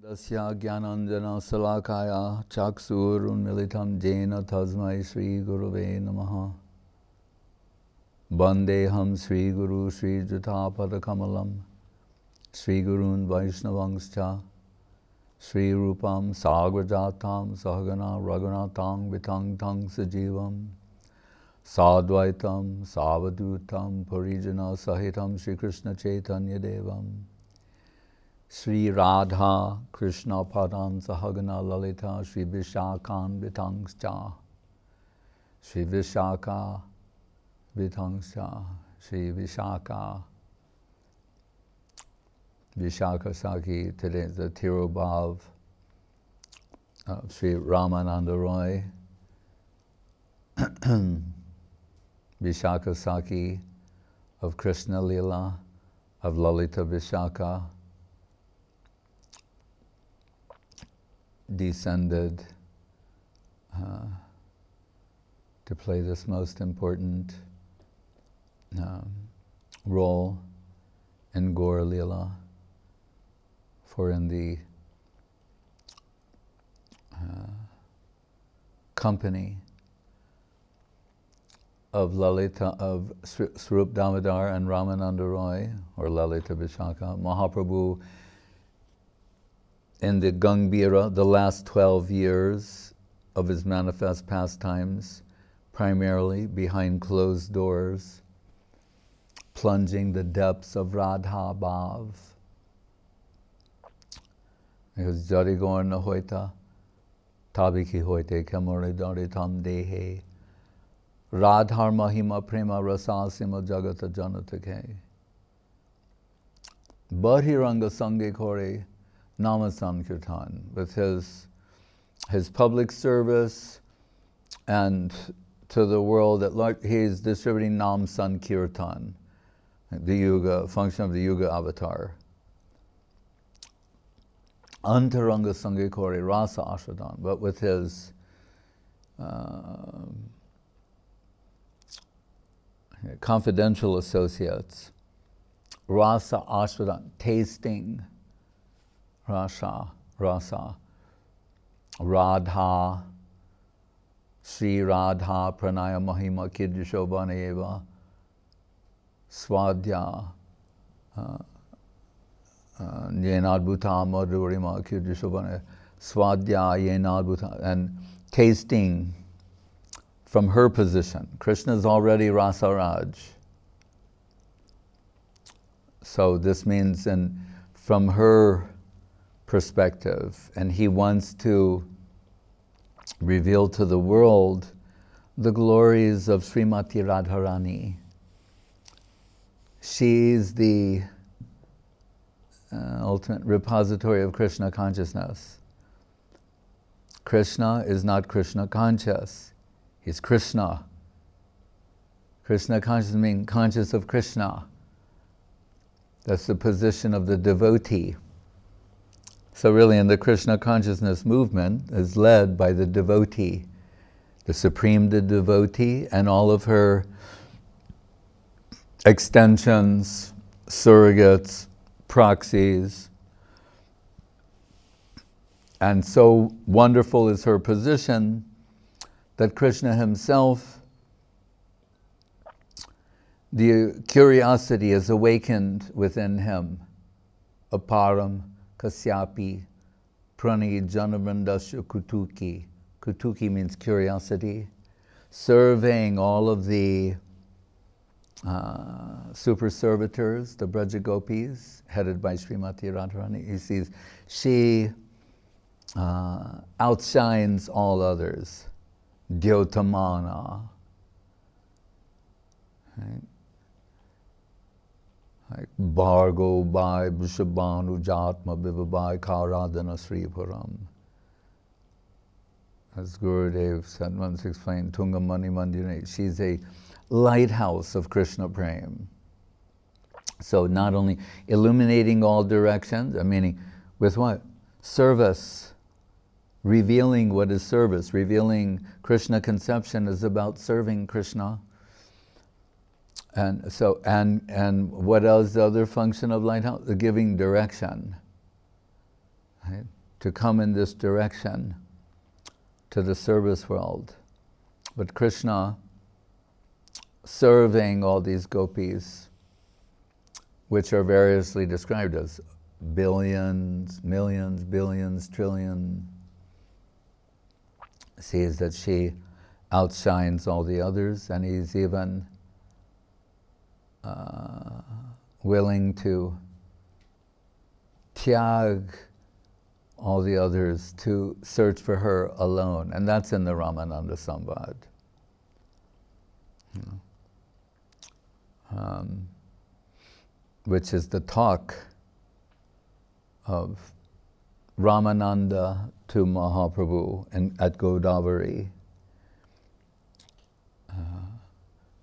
Dasya Gyananjana Salakaya Chaksur Unmilitam Jena Tasmai Sri Guruve Namaha Bandeham Sri Guru Sri Jatapada Kamalam Sri Gurun Vaishnavangscha Sri Rupam Sagrajatam Sahagana Raghunatam Vitang Tang Sajivam Sadvaitam Savadutam Parijana Sahitam Sri Krishna Chaitanya Devam Sri Radha Krishna Padan Sahagana Lalita Sri Vishakhan Vitangscha Sri Vishaka Vitangscha Sri Vishaka Saki. Today is the Tirobhav of Sri Ramananda Ray. Vishaka Saki of Krishna Lila of Lalita Vishaka descended to play this most important role in Gaur Lila. For in the company of Lalita, of Swarup Damodar and Ramananda Ray, or Lalita Vishaka, Mahaprabhu, in the Gangbhira, the last 12 years of his manifest pastimes, primarily behind closed doors, plunging the depths of Radha Bhav. Because Jari Gaur na hoita, Tabiki hoite kamore dari tam dehe, Radhar Mahima Prema Rasasima Jagata Janatake. Bahiranga Sange Kore Nama Sankirtan, with his public service and to the world at large, he's distributing Nam Sankirtan, the Yuga, function of the Yuga avatar. Antaranga Sange Kore Rasa Ashradan, but with his confidential associates, Rasa Ashradan, tasting Rasa, Radha, Sri Radha, Pranaya Mahima Kidishobhaneva, Swadhya, Yenadbhuta Madhurima Kidishobhaneva, Swadhya Yenadbhuta, and tasting from her position. Krishna is already Rasaraj. So this means from her perspective, and he wants to reveal to the world the glories of Srimati Radharani. She's the ultimate repository of Krishna consciousness. Krishna is not Krishna conscious, he's Krishna. Krishna conscious means conscious of Krishna. That's the position of the devotee. So really in the Krishna consciousness movement is led by the devotee, the supreme devotee, and all of her extensions, surrogates, proxies. And so wonderful is her position that Krishna himself, the curiosity is awakened within him. Aparam Kasyapi Prani Janavandasya Kutuki. Kutuki means curiosity. Surveying all of the super servitors, the Brajagopis, headed by Srimati Radharani, he sees she outshines all others. Dyotamana. Right? Like Bhargo Bhai Vishabhanu Jatma Bhivabai Karadana Sripuram. As Gurudev said, once explained, Tungamani Mandire, she's a lighthouse of Krishna Prem. So not only illuminating all directions, meaning with what? Service. Revealing what is service. Revealing Krishna conception is about serving Krishna. And so, and what else the other function of lighthouse? The giving direction. right, to come in this direction to the service world. But Krishna, serving all these gopis, which are variously described as billions, millions, billions, trillion, sees that she outshines all the others, and he's even willing to tyag all the others to search for her alone. And that's in the Ramananda-samvad. Which is the talk of Ramananda to Mahaprabhu at Godavari.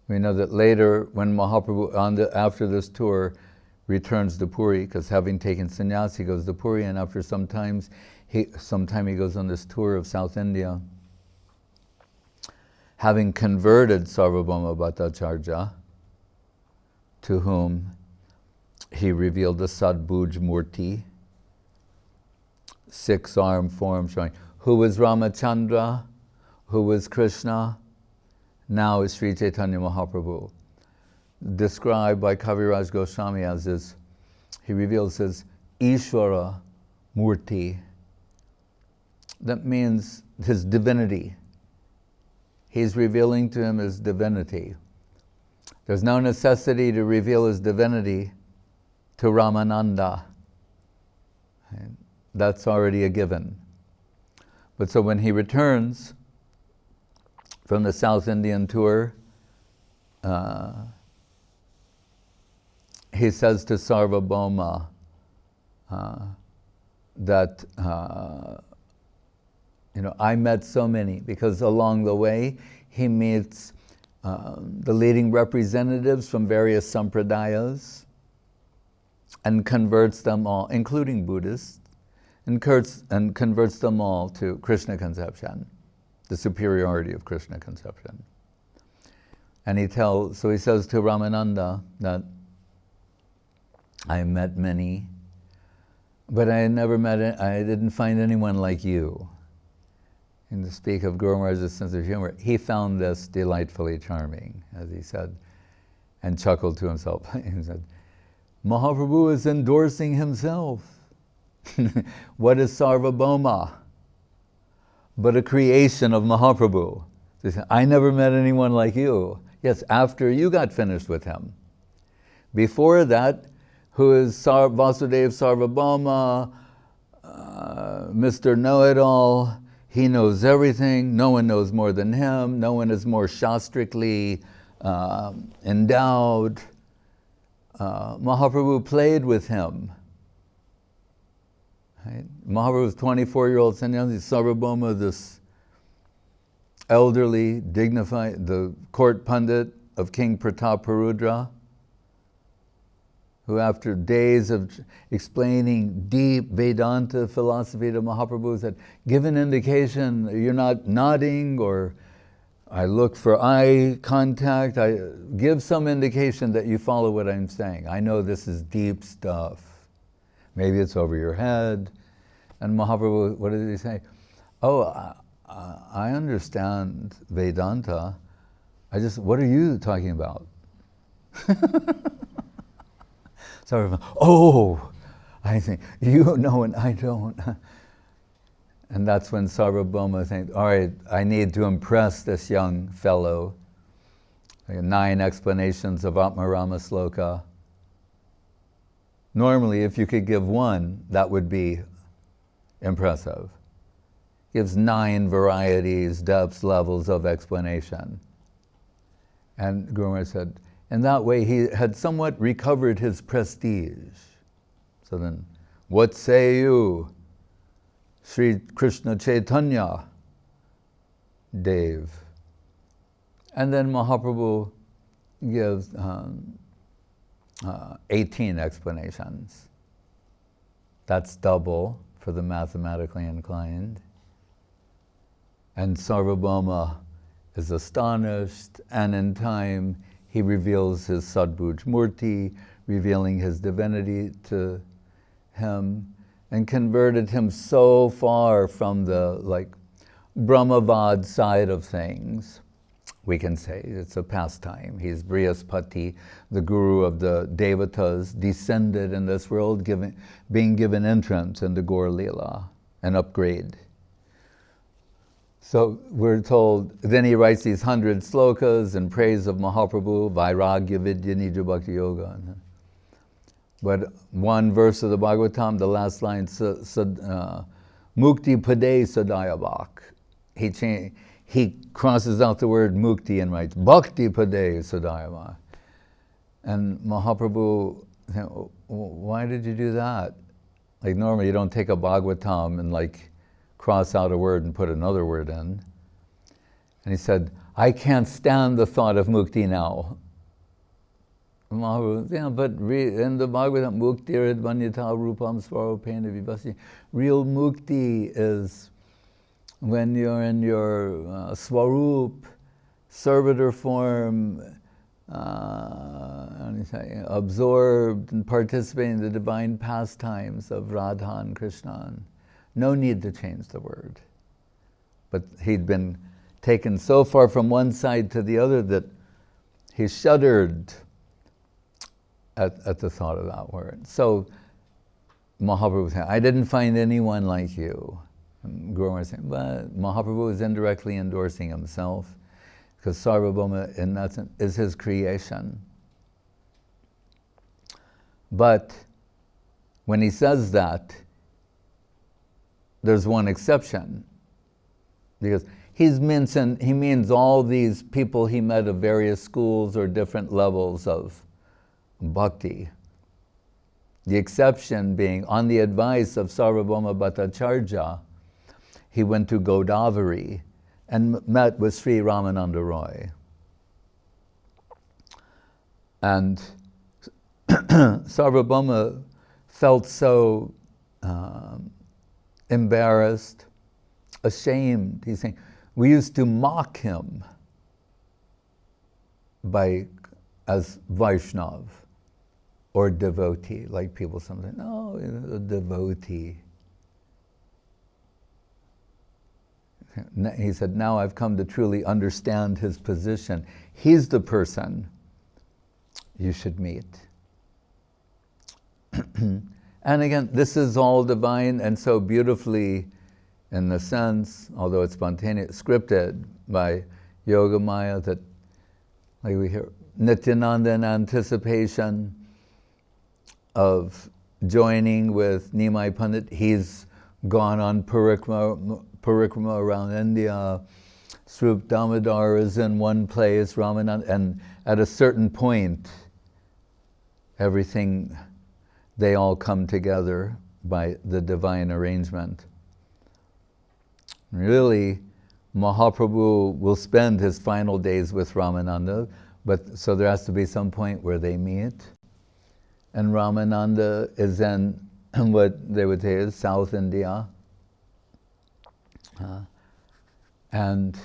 We know that later, when Mahaprabhu, after this tour, returns to Puri, because having taken sannyas, he goes to Puri, and after some time he goes on this tour of South India. Having converted Sarvabhauma Bhattacharya, to whom he revealed the Sadbhuj Murti, 6-arm form showing who was Ramachandra, who was Krishna, now is Sri Chaitanya Mahaprabhu. Described by Kaviraj Goswami as his, he reveals his Ishvara Murti. That means his divinity. He's revealing to him his divinity. There's no necessity to reveal his divinity to Ramananda. That's already a given. But so when he returns from the South Indian tour, he says to Sarvabhauma that, I met so many, because along the way he meets the leading representatives from various sampradayas and converts them all, including Buddhists, and converts them all to Krishna conception, the superiority of Krishna conception. And he says to Ramananda that I met many, but I didn't find anyone like you. And to speak of Guru Maharaj's sense of humor, he found this delightfully charming, as he said, and chuckled to himself. He said, Mahaprabhu is endorsing himself. What is Sarvabhauma but a creation of Mahaprabhu? So he said, I never met anyone like you. Yes, after you got finished with him. Before that, who is Vasudev Sarvabhauma, Mr. Know-it-all. He knows everything. No one knows more than him. No one is more shastrically endowed. Mahaprabhu played with him. Right? Mahaprabhu's 24-year-old sannyasi, Sarvabhauma, this elderly, dignified, the court pundit of King Prataparudra, who after days of explaining deep Vedanta philosophy to Mahaprabhu said, give an indication, you're not nodding, or I look for eye contact, give some indication that you follow what I'm saying. I know this is deep stuff. Maybe it's over your head. And Mahaprabhu, what did he say? Oh, I understand Vedanta. What are you talking about? I think, you know and I don't. And that's when Sarvabhauma thinks, all right, I need to impress this young fellow. 9 explanations of Atmarama Sloka. Normally, if you could give one, that would be impressive. Gives 9 varieties, depths, levels of explanation. And Guru Maharaj said, in that way, he had somewhat recovered his prestige. So then, what say you, Sri Krishna Chaitanya Dev? And then Mahaprabhu gives 18 explanations. That's double for the mathematically inclined. And Sarvabhauma is astonished, and in time he reveals his Sadbhuj Murti, revealing his divinity to him, and converted him so far from the Brahmavad side of things. We can say it's a pastime. He's Brihaspati, the guru of the Devatas, descended in this world, being given entrance into Gaur Leela, an upgrade. So we're told, then he writes these 100 slokas in praise of Mahaprabhu, Vairagya Vidya Nija Bhakti Yoga. But one verse of the Bhagavatam, the last line, Mukti Pade Sadayavak. He crosses out the word mukti and writes Bhakti Pade Sadayavak. And Mahaprabhu, why did you do that? Like normally you don't take a Bhagavatam and cross out a word and put another word in. And he said, I can't stand the thought of mukti now. Mahaprabhu, yeah, but in the Bhagavatam, mukti radvanyata rupam svaropena vivasi. Real mukti is when you're in your swarup, servitor form, absorbed and participating in the divine pastimes of Radha and Krishna. No need to change the word. But he'd been taken so far from one side to the other that he shuddered at the thought of that word. So Mahaprabhu said, I didn't find anyone like you. And Guru was saying, but Mahaprabhu is indirectly endorsing himself because Sarvabhauma, in that sense, is his creation. But when he says that, there's one exception, because he means all these people he met of various schools or different levels of bhakti. The exception being, on the advice of Sarvabhauma Bhattacharya, he went to Godavari and met with Sri Ramananda Ray. And Sarvabhauma felt so embarrassed, ashamed. He's saying, we used to mock him as Vaishnav or devotee, like people sometimes, no, a devotee. He said, now I've come to truly understand his position. He's the person you should meet. And again, this is all divine and so beautifully, in the sense, although it's spontaneous, scripted by Yogamaya, that, like we hear, Nityananda in anticipation of joining with Nimai Pandit. He's gone on parikrama around India. Srup Damodar is in one place, Ramananda, and at a certain point, they all come together by the divine arrangement. Really, Mahaprabhu will spend his final days with Ramananda, but so there has to be some point where they meet. And Ramananda is in what they would say is South India. And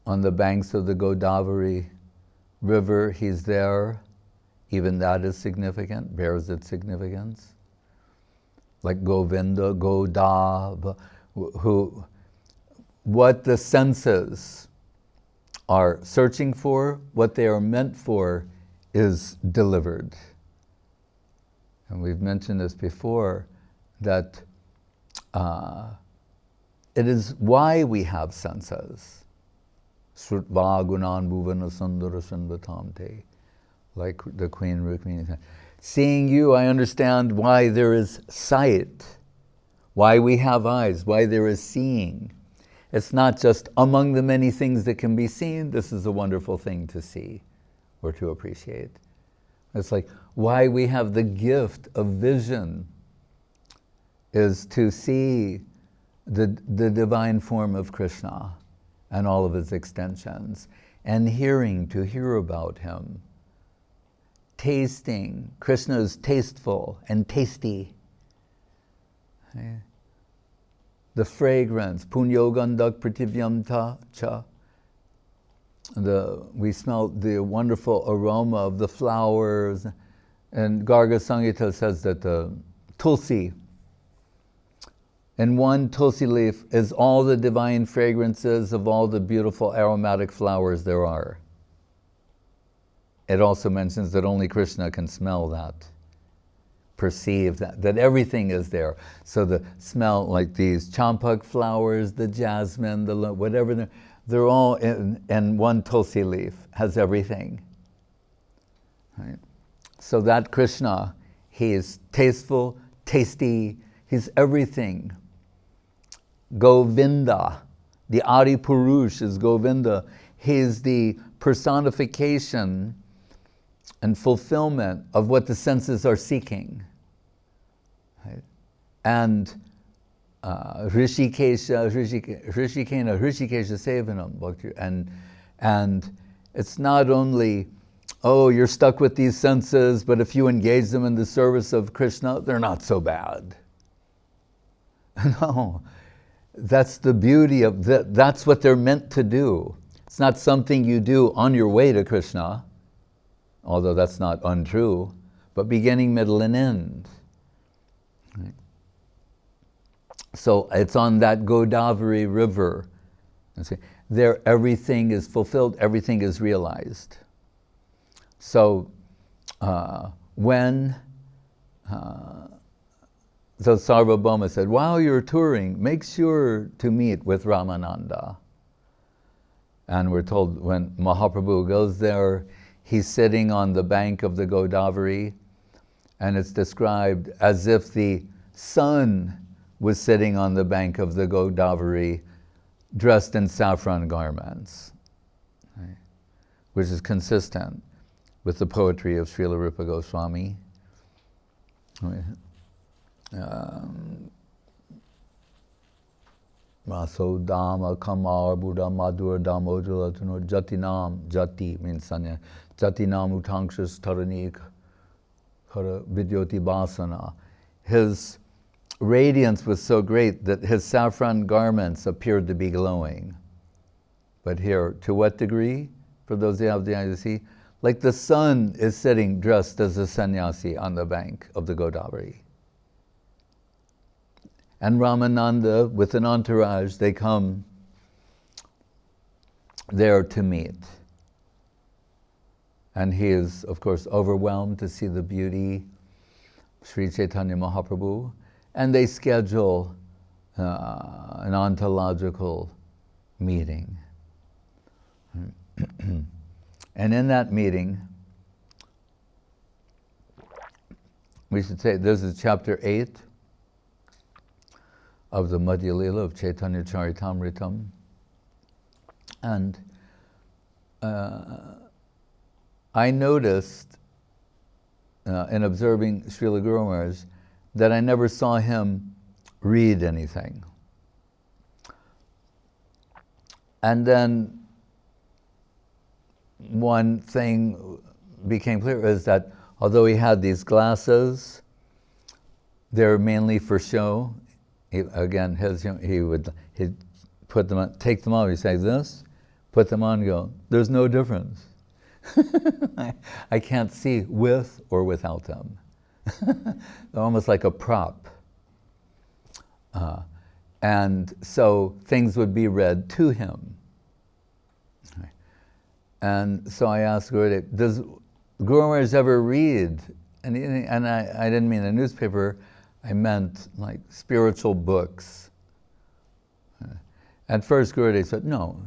on the banks of the Godavari river, he's there. Even that is significant, bears its significance. Like Govinda, Goda, what the senses are searching for, what they are meant for, is delivered. And we've mentioned this before, that it is why we have senses. Srutva gunan bhuvana sundara sanvatamte. Like the Queen Rukmini said, seeing you, I understand why there is sight, why we have eyes, why there is seeing. It's not just among the many things that can be seen, this is a wonderful thing to see or to appreciate. It's like why we have the gift of vision is to see the divine form of Krishna and all of his extensions, and hearing, to hear about him. Tasting, Krishna is tasteful and tasty. Okay. The fragrance, punyogandak prativyamta cha. We smell the wonderful aroma of the flowers, and Garga Samhita says that the tulsi in one tulsi leaf is all the divine fragrances of all the beautiful aromatic flowers there are. It also mentions that only Krishna can smell that, perceive that everything is there. So the smell, like these champak flowers, the jasmine, the whatever, they're all in one tulsi leaf, has everything. Right? So that Krishna, he is tasteful, tasty, he's everything. Govinda, the Adi Purush is Govinda. He's the personification and fulfillment of what the senses are seeking. Right? And Rishikesha Sevanam. And it's not only, oh, you're stuck with these senses, but if you engage them in the service of Krishna, they're not so bad. No, that's the beauty of that. That's what they're meant to do. It's not something you do on your way to Krishna, although that's not untrue, but beginning, middle, and end. Right? So it's on that Godavari river. There everything is fulfilled, everything is realized. So so Sarvabhauma said, while you're touring, make sure to meet with Ramananda. And we're told when Mahaprabhu goes there, he's sitting on the bank of the Godavari, and it's described as if the sun was sitting on the bank of the Godavari, dressed in saffron garments, right? Which is consistent with the poetry of Srila Rupa Goswami. Maso Dama Kamar Buddha Madhur Damodula Jatinam, Jati means Sanya, Jatinam Utanksha Taranik Kara Vidyoti Basana. His radiance was so great that his saffron garments appeared to be glowing. But here, to what degree? For those who have the eye to see, like the sun is sitting dressed as a sannyasi on the bank of the Godavari. And Ramananda, with an entourage, they come there to meet. And he is, of course, overwhelmed to see the beauty of Sri Chaitanya Mahaprabhu. And they schedule an ontological meeting. And in that meeting, we should say, this is chapter 8 of the Madhya Lila of Chaitanya Charitamritam. And I noticed in observing Srila Guru Maharaj that I never saw him read anything. And then one thing became clear is that although he had these glasses, they're mainly for show. He'd put them on, take them off, he'd say this, put them on and go, there's no difference. I can't see with or without them. They're almost like a prop. And so things would be read to him. And so I asked Gurudev, does Guru Maharaj ever read anything? And I didn't mean a newspaper, I meant like spiritual books. At first Gurudev said, no.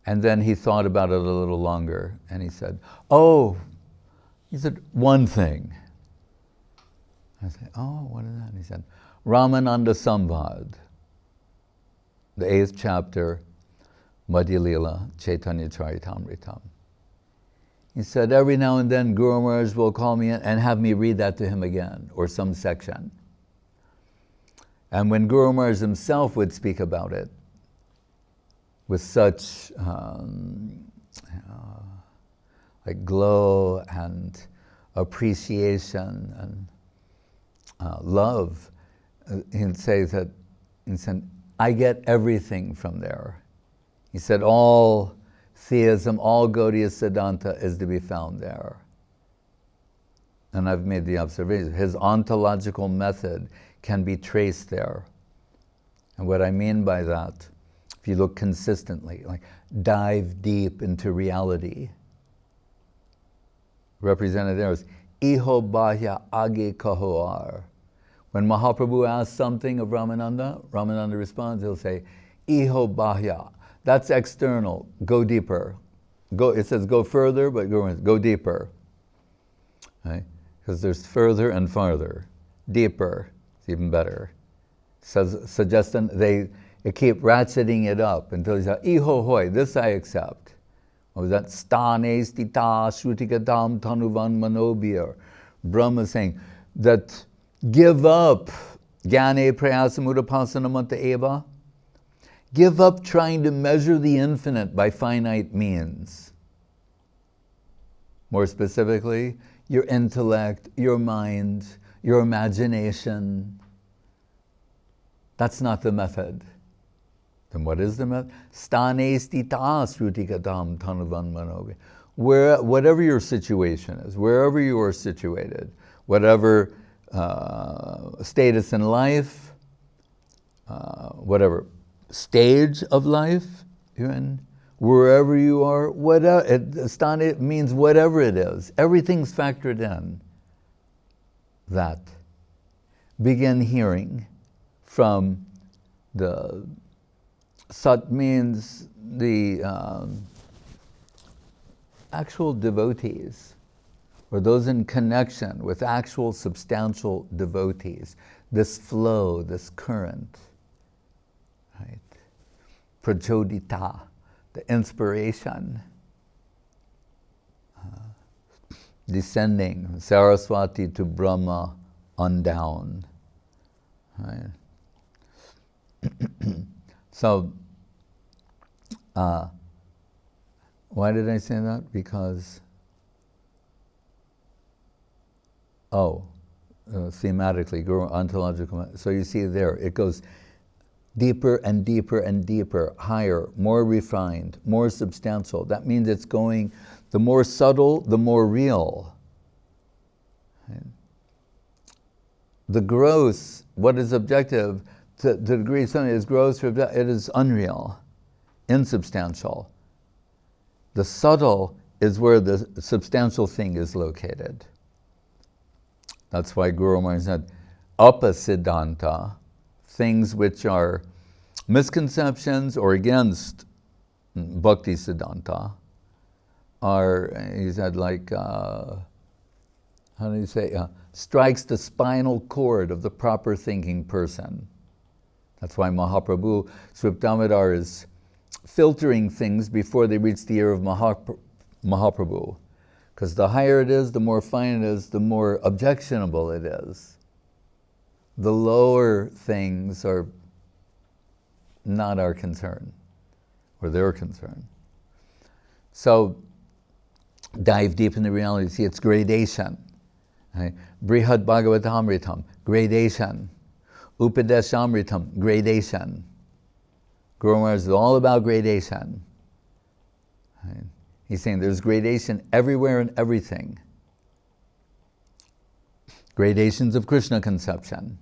And then he thought about it a little longer and he said, one thing. I said, oh, what is that? And he said, Ramananda-samvad, the 8th chapter, Madhya Lila, Chaitanya Charitamritam. He said, every now and then Guru Maharaj will call me in and have me read that to him again, or some section. And when Guru Maharaj himself would speak about it, with such like glow and appreciation and love, he'd say that, he said, I get everything from there. He said, all theism, all Gaudiya Siddhanta is to be found there. And I've made the observation, his ontological method can be traced there. And what I mean by that, if you look consistently, like dive deep into reality, represented there is Iho Bahya Age Kahoar. When Mahaprabhu asks something of Ramananda, Ramananda responds, he'll say, Iho Bahya. That's external, go deeper. It says go further, but go deeper. Right? Because there's further and farther. Deeper is even better. Suggesting they keep ratcheting it up until you say, Iho hoy, this I accept. What was that? Stane stita shrutikadam tanuvan manobir. Brahma is saying that give up gyane prayasamudapasana eva. Give up trying to measure the infinite by finite means. More specifically, your intellect, your mind, your imagination. That's not the method. Then what is the method? Stane stita srutikadam tanuvan manovi. Whatever your situation is, wherever you are situated, whatever status in life, whatever stage of life you're in, wherever you are, it means whatever it is. Everything's factored in. That. Begin hearing from the sat means the actual devotees, or those in connection with actual substantial devotees. This flow, this current. Right? Prachodita, the inspiration, descending Saraswati to Brahma on down. Right? So, why did I say that? Because, thematically, ontological. So you see there, it goes deeper and deeper and deeper, higher, more refined, more substantial. That means it's going, the more subtle, the more real. Right? The gross, what is objective, to the degree something is gross, it is unreal, insubstantial. The subtle is where the substantial thing is located. That's why Guru Maharaj said, Apa-siddhanta, things which are misconceptions or against bhakti-siddhanta, are, he said, like, how do you say, strikes the spinal cord of the proper thinking person. That's why Mahaprabhu, Srila Damodar is filtering things before they reach the ear of Mahaprabhu. Because the higher it is, the more fine it is, the more objectionable it is. The lower things are not our concern, or their concern. So, dive deep in the reality. See, it's gradation. Right? Brihad Bhagavatamritam, gradation. Upadeshamritam, gradation. Guru Maharaj is all about gradation. Right? He's saying there's gradation everywhere and everything. Gradations of Krishna conception.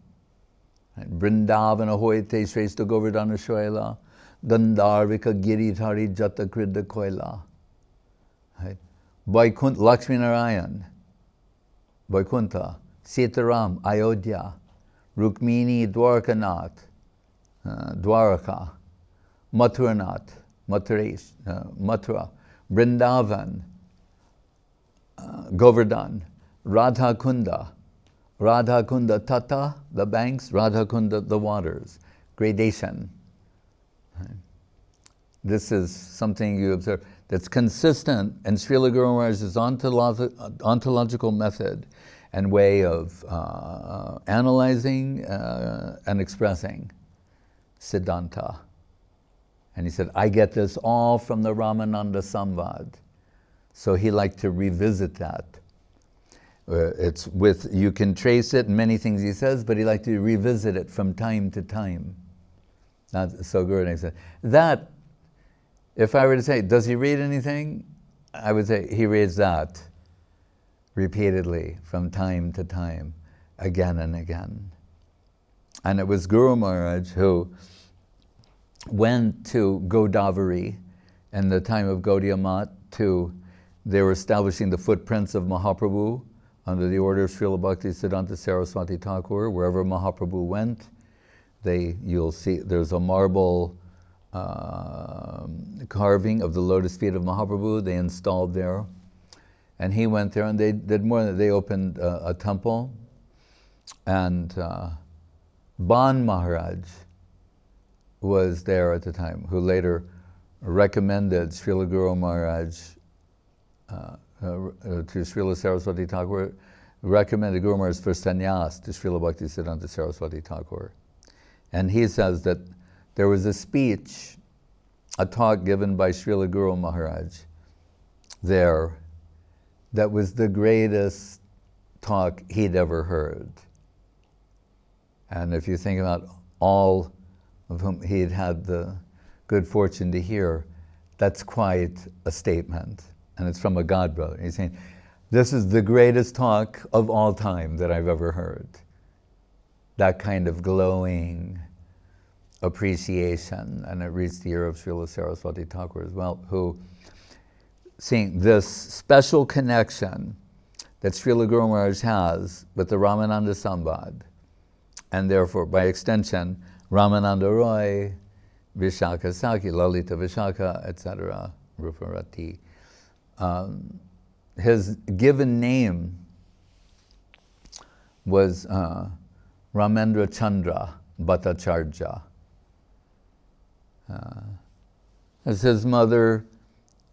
Right? Vrindavana hoite shrestha govardhana shoila, Gandharvika giridhari jata kridda koila. Right? Vaikuntha, Lakshmi Narayan, Vaikuntha, Sitaram, Ayodhya, Rukmini, Dwarkanath, Dwaraka, Mathuranath, Mathura, Vrindavan, Govardhan, Radha Kunda Tata, the banks, Radha Kunda, the waters. Gradation. Right? This is something you observe that's consistent in Srila Guru Maharaj's ontological method and way of analyzing and expressing Siddhanta. And he said, I get this all from the Ramananda-samvad. So he liked to revisit that. You can trace it in many things he says, but he liked to revisit it from time to time. So Guru said, that, if I were to say, does he read anything? I would say he reads that repeatedly from time to time, again and again. And it was Guru Maharaj who went to Godavari in the time of Gaudiya Math they were establishing the footprints of Mahaprabhu under the order of Srila Bhakti-siddhanta Saraswati Thakur. Wherever Mahaprabhu went, you'll see there's a marble carving of the lotus feet of Mahaprabhu they installed there. And he went there and they did more than that. They opened a temple, and Ban Maharaj was there at the time, who later recommended Srila Guru Maharaj to Srila Saraswati Thakur, recommended Guru Maharaj for sannyas to Srila Bhakti-siddhanta Saraswati Thakur. And he says that there was a speech, a talk given by Srila Guru Maharaj there that was the greatest talk he'd ever heard. And if you think about all of whom he'd had the good fortune to hear, that's quite a statement. And it's from a God brother. He's saying, this is the greatest talk of all time that I've ever heard. That kind of glowing appreciation. And it reached the ear of Srila Saraswati Thakur as well, who, seeing this special connection that Srila Guru Maharaj has with the Ramananda-samvad, and therefore, by extension, Ramananda Ray, Vishaka Saki, Lalita Vishaka, etc., Ruparati. His given name was Ramendra Chandra Bhattacharya. As his mother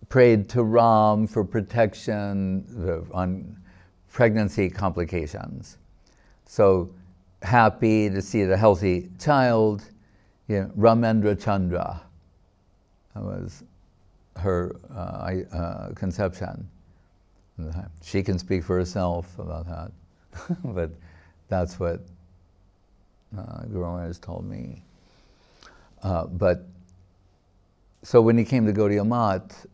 prayed to Ram for protection on pregnancy complications. So happy to see the healthy child, Ramendra Chandra. That was her conception. She can speak for herself about that, but that's what Guru Maharaj told me. But so when he came to Gaudiya Math,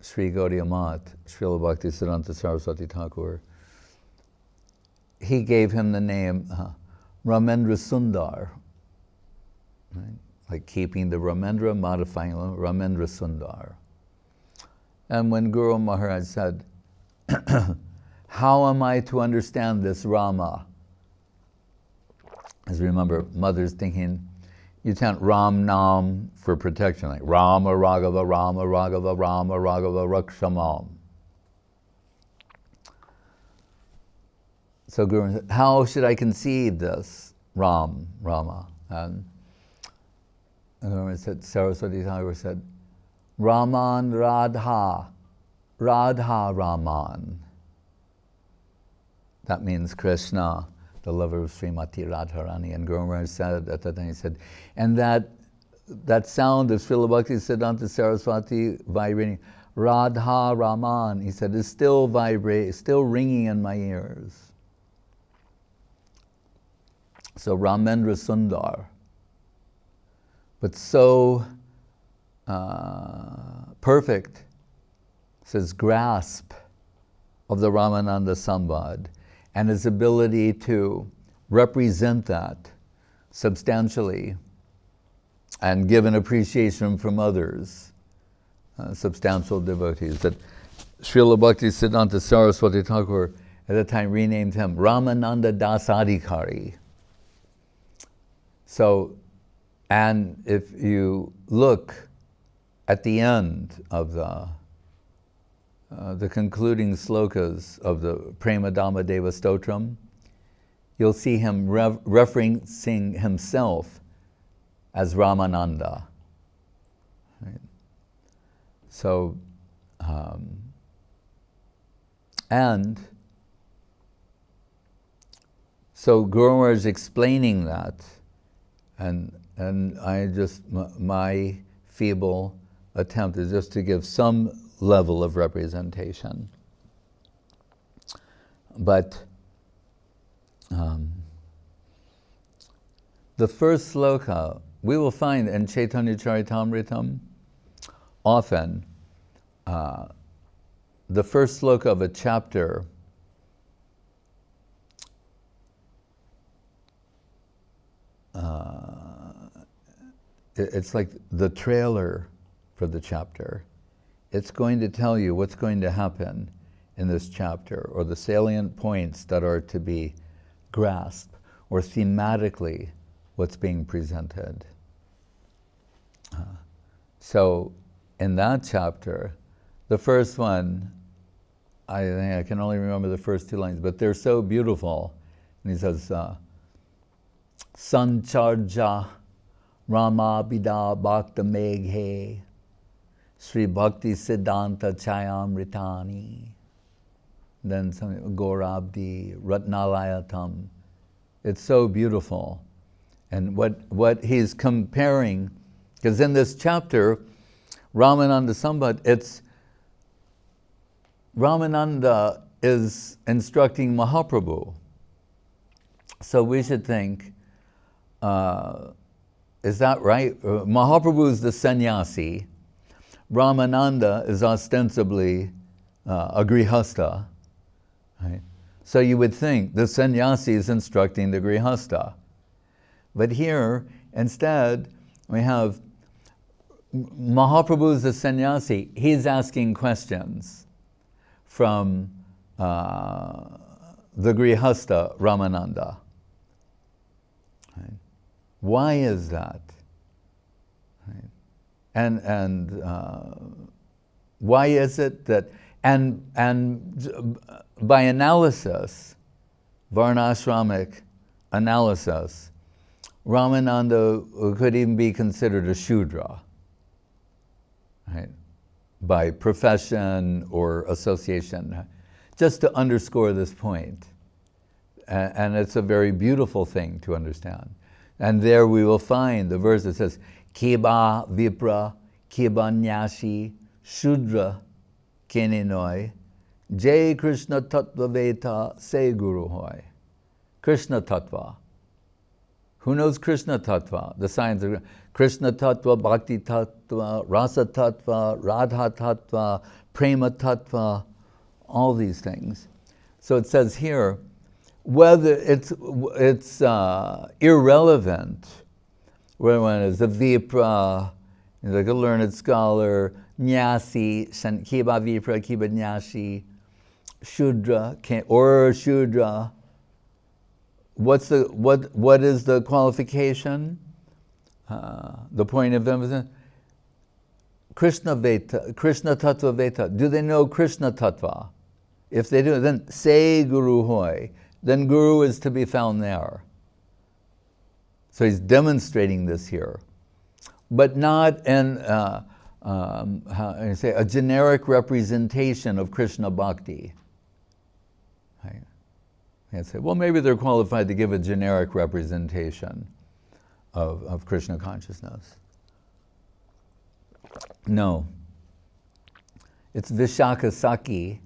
Sri Gaudiya Math, Srila Bhakti-siddhanta Saraswati Thakur, he gave him the name Ramendra Sundar, right? Like keeping the Ramendra, modifying Ramendra Sundar. And when Guru Maharaj said, how am I to understand this Rama? As we remember, mother's thinking, you chant Ram Nam for protection, like Rama Raghava, Rama Raghava, Rama Raghava Rakshamam. So Guru said, how should I conceive this Rama? And Guru said, Saraswati Thakur said, Raman Radha, Radha Raman. That means Krishna, the lover of Srimati Radharani. And Guru Maharaj said at that time, he said, and that sound of Srila Bhakti-siddhanta Saraswati vibrating, Radha Raman, he said, is still vibrating, still ringing in my ears. So Ramendra Sundar, but so perfect, says, grasp of the Ramananda-samvad and his ability to represent that substantially and give an appreciation from others, substantial devotees. That Srila Bhakti-siddhanta Saraswati Thakur at the time renamed him Ramananda Dasadhikari. So, and if you look at the end of the concluding slokas of the Prema Dhamma Deva Stotram, you'll see him referencing himself as Ramananda. Right? So, and so Guru Maharaj is explaining that, and I just, my feeble attempt is just to give some level of representation. But the first sloka, we will find in Chaitanya Charitamritam, often the first sloka of a chapter it's like the trailer for the chapter. It's going to tell you what's going to happen in this chapter, or the salient points that are to be grasped, or thematically what's being presented. So in that chapter, the first one, I think I can only remember the first two lines, but they're so beautiful. And he says, Sancharja Rama Bida Bhakta Meghe Sri bhakti-siddhanta chayamritani. Then some Gorabdi Ratnalayatam. It's so beautiful. And what he's comparing, because in this chapter, Ramananda-samvad, it's Ramananda is instructing Mahaprabhu. So we should think, is that right? Mahaprabhu is the sannyasi. Ramananda is ostensibly a grihastha. Right? So you would think the sannyasi is instructing the grihastha. But here, instead, we have Mahaprabhu is the sannyasi. He's asking questions from the grihastha Ramananda. Right? Why is that? Right? And why is it that, and by analysis, varnashramic analysis, Ramananda could even be considered a Shudra, right? By profession or association, just to underscore this point. And it's a very beautiful thing to understand. And there we will find the verse that says, Kiba Vipra, Kiba Nyashi, Shudra Keninoi, Jai Krishna Tattva Veta, Se Guru Hoy. Krishna Tattva. Who knows Krishna Tattva? The science of Krishna Tattva, Bhakti Tattva, Rasa Tattva, Radha Tattva, Prema Tattva, all these things. So it says here, whether it's irrelevant whether one is a Vipra, like a learned scholar, Nyasi, Kiba Vipra, Kiba Nyasi, Shudra, or Shudra. What is the qualification? The point of emphasis? Krishna Veta, Krishna Tattva Veta. Do they know Krishna Tattva? If they do, then say Guru Hoy. Then Guru is to be found there. So he's demonstrating this here. But not in a generic representation of Krishna Bhakti. Right? And say, well, maybe they're qualified to give a generic representation of Krishna consciousness. No. It's Vishakasaki.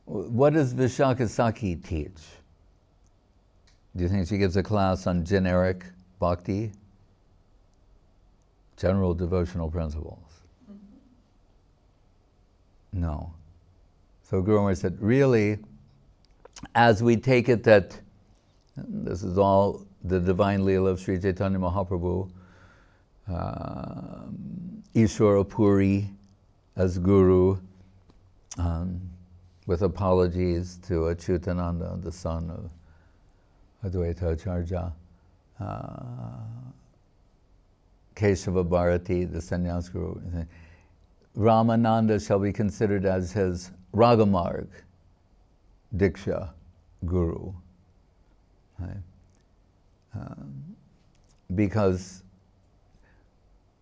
What does Vishakasaki teach? Do you think she gives a class on generic bhakti? General devotional principles? No. So Guru Maharaj said, really, as we take it that this is all the divine Leela of Sri Chaitanya Mahaprabhu, Ishwara Puri as Guru, with apologies to Achyutananda, the son of Advaita Acharya, Keshava Bharati, the sannyas guru. Ramananda shall be considered as his Ragamarg, Diksha Guru. Right? Because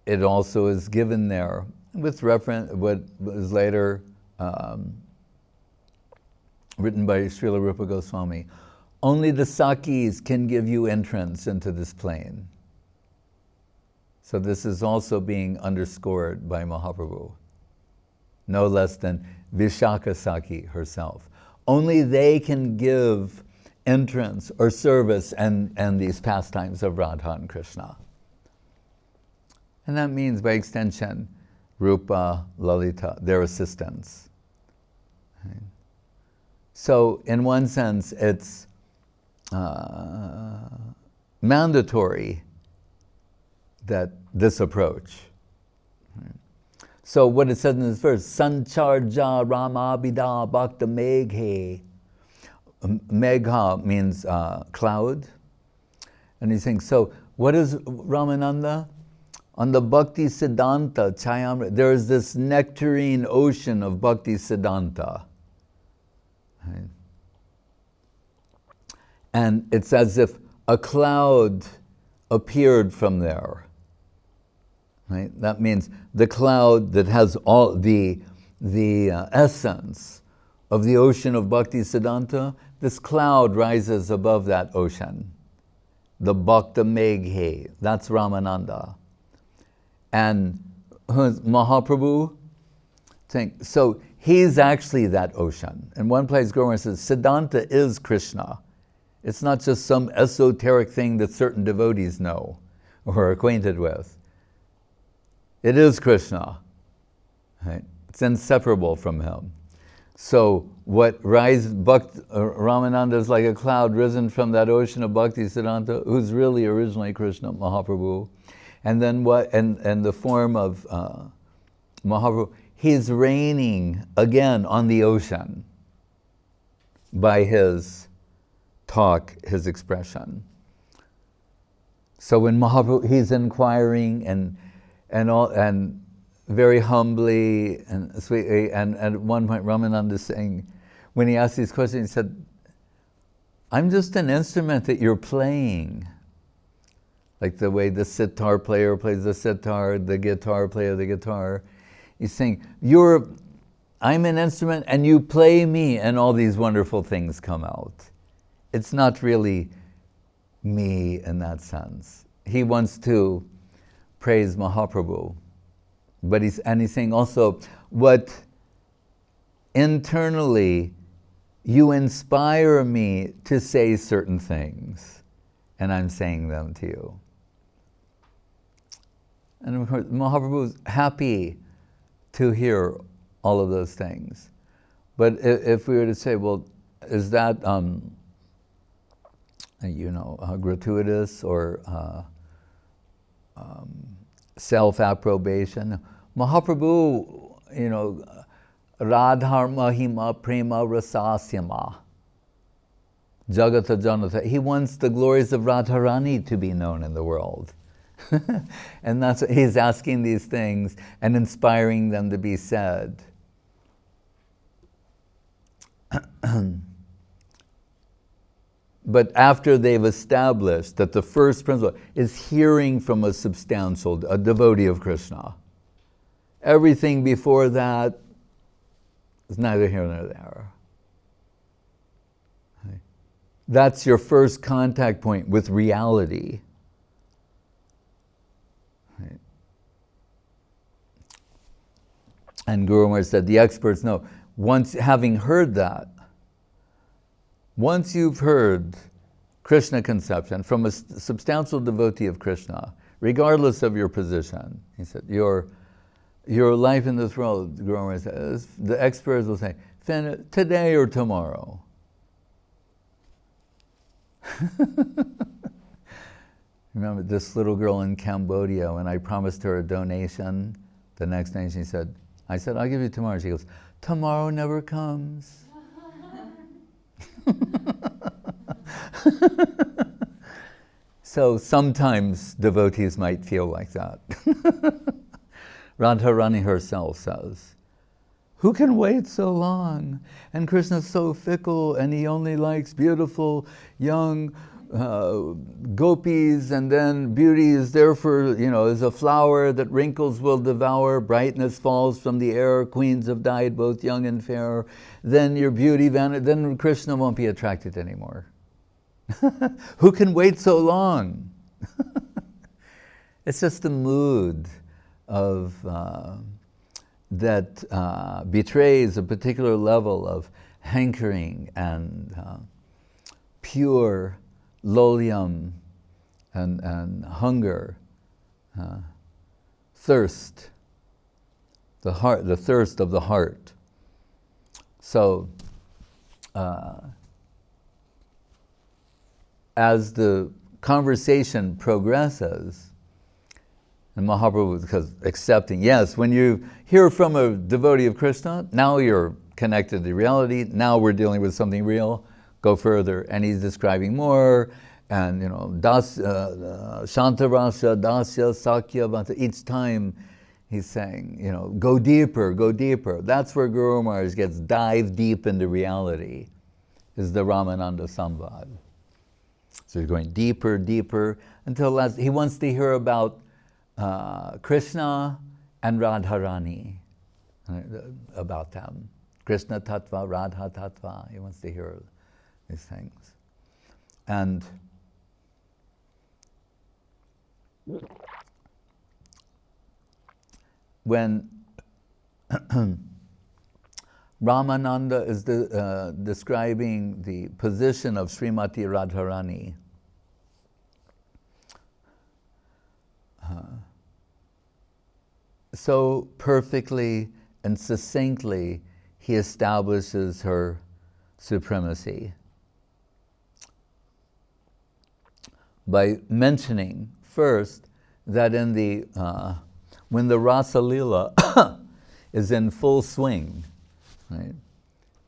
it also is given there with reference, what was later written by Srila Rupa Goswami. Only the Sakis can give you entrance into this plane. So this is also being underscored by Mahaprabhu. No less than Vishaka Saki herself. Only they can give entrance or service and these pastimes of Radha and Krishna. And that means, by extension, Rupa, Lalita, their assistants. Right? So, in one sense, it's mandatory that this approach. So what it says in this verse, Sancharja Ramabhida Bhakta Meghe. Megha means cloud. And he's saying, so what is Ramananda? On the bhakti-siddhanta, there is this nectarine ocean of bhakti-siddhanta. Right? And it's as if a cloud appeared from there. Right? That means the cloud that has all the essence of the ocean of Bhakti-siddhanta, this cloud rises above that ocean. The Bhakta Meghe, that's Ramananda. And Mahaprabhu, so he's actually that ocean. In one place, Govinda says, Siddhanta is Krishna. It's not just some esoteric thing that certain devotees know or are acquainted with. It is Krishna. Right? It's inseparable from him. So what Ramananda is like a cloud risen from that ocean of Bhakti-siddhanta, who's really originally Krishna, Mahaprabhu. And then what? And the form of Mahaprabhu, he's reigning again on the ocean by his talk, his expression. So when Mahaprabhu, he's inquiring and very humbly and sweetly, and at one point Ramananda is saying, when he asked these questions, he said, I'm just an instrument that you're playing. Like the way the sitar player plays the sitar, the guitar player the guitar. He's saying, I'm an instrument and you play me and all these wonderful things come out. It's not really me in that sense. He wants to praise Mahaprabhu. But he's saying also, what internally you inspire me to say certain things, and I'm saying them to you. And of course, Mahaprabhu is happy to hear all of those things. But if we were to say, well, is that gratuitous or self-approbation? Mahaprabhu, Radhar Mahima Prema Rasasyama Jagata Janata. He wants the glories of Radharani to be known in the world. And that's what he's asking these things and inspiring them to be said. But after they've established that the first principle is hearing from a devotee of Krishna, everything before that is neither here nor there. Okay. That's your first contact point with reality. Okay. And Guru Maharaj said, the experts know, once having heard that, once you've heard Krishna conception from a substantial devotee of Krishna, regardless of your position, he said, your life in this world, Guru Maharaj says, the experts will say, today or tomorrow. Remember this little girl in Cambodia, when I promised her a donation, the next day I said, I'll give you tomorrow. She goes, tomorrow never comes. So sometimes devotees might feel like that. Radharani herself says, who can wait so long? And Krishna's so fickle and he only likes beautiful young gopis, and then beauty is there for, is a flower that wrinkles will devour, brightness falls from the air, queens have died both young and fair, then your beauty vanishes, then Krishna won't be attracted anymore. Who can wait so long? It's just a mood of that betrays a particular level of hankering and pure lolium and hunger, thirst, the thirst of the heart. So, as the conversation progresses, and Mahaprabhu is accepting, yes, when you hear from a devotee of Krishna, now you're connected to reality, now we're dealing with something real, go further. And he's describing more, and Shantarasa, Dasya, Sakya, Vanta, each time he's saying, go deeper, go deeper. That's where Guru Maharaj gets dive deep into reality, is the Ramananda-samvad. So he's going deeper, deeper, until last, he wants to hear about Krishna and Radharani, about them. Krishna-katha, Radha-tattva, he wants to hear these things. And when Ramananda is describing the position of Srimati Radharani, so perfectly and succinctly he establishes her supremacy by mentioning first that in the when the Rasa Lila is in full swing, right?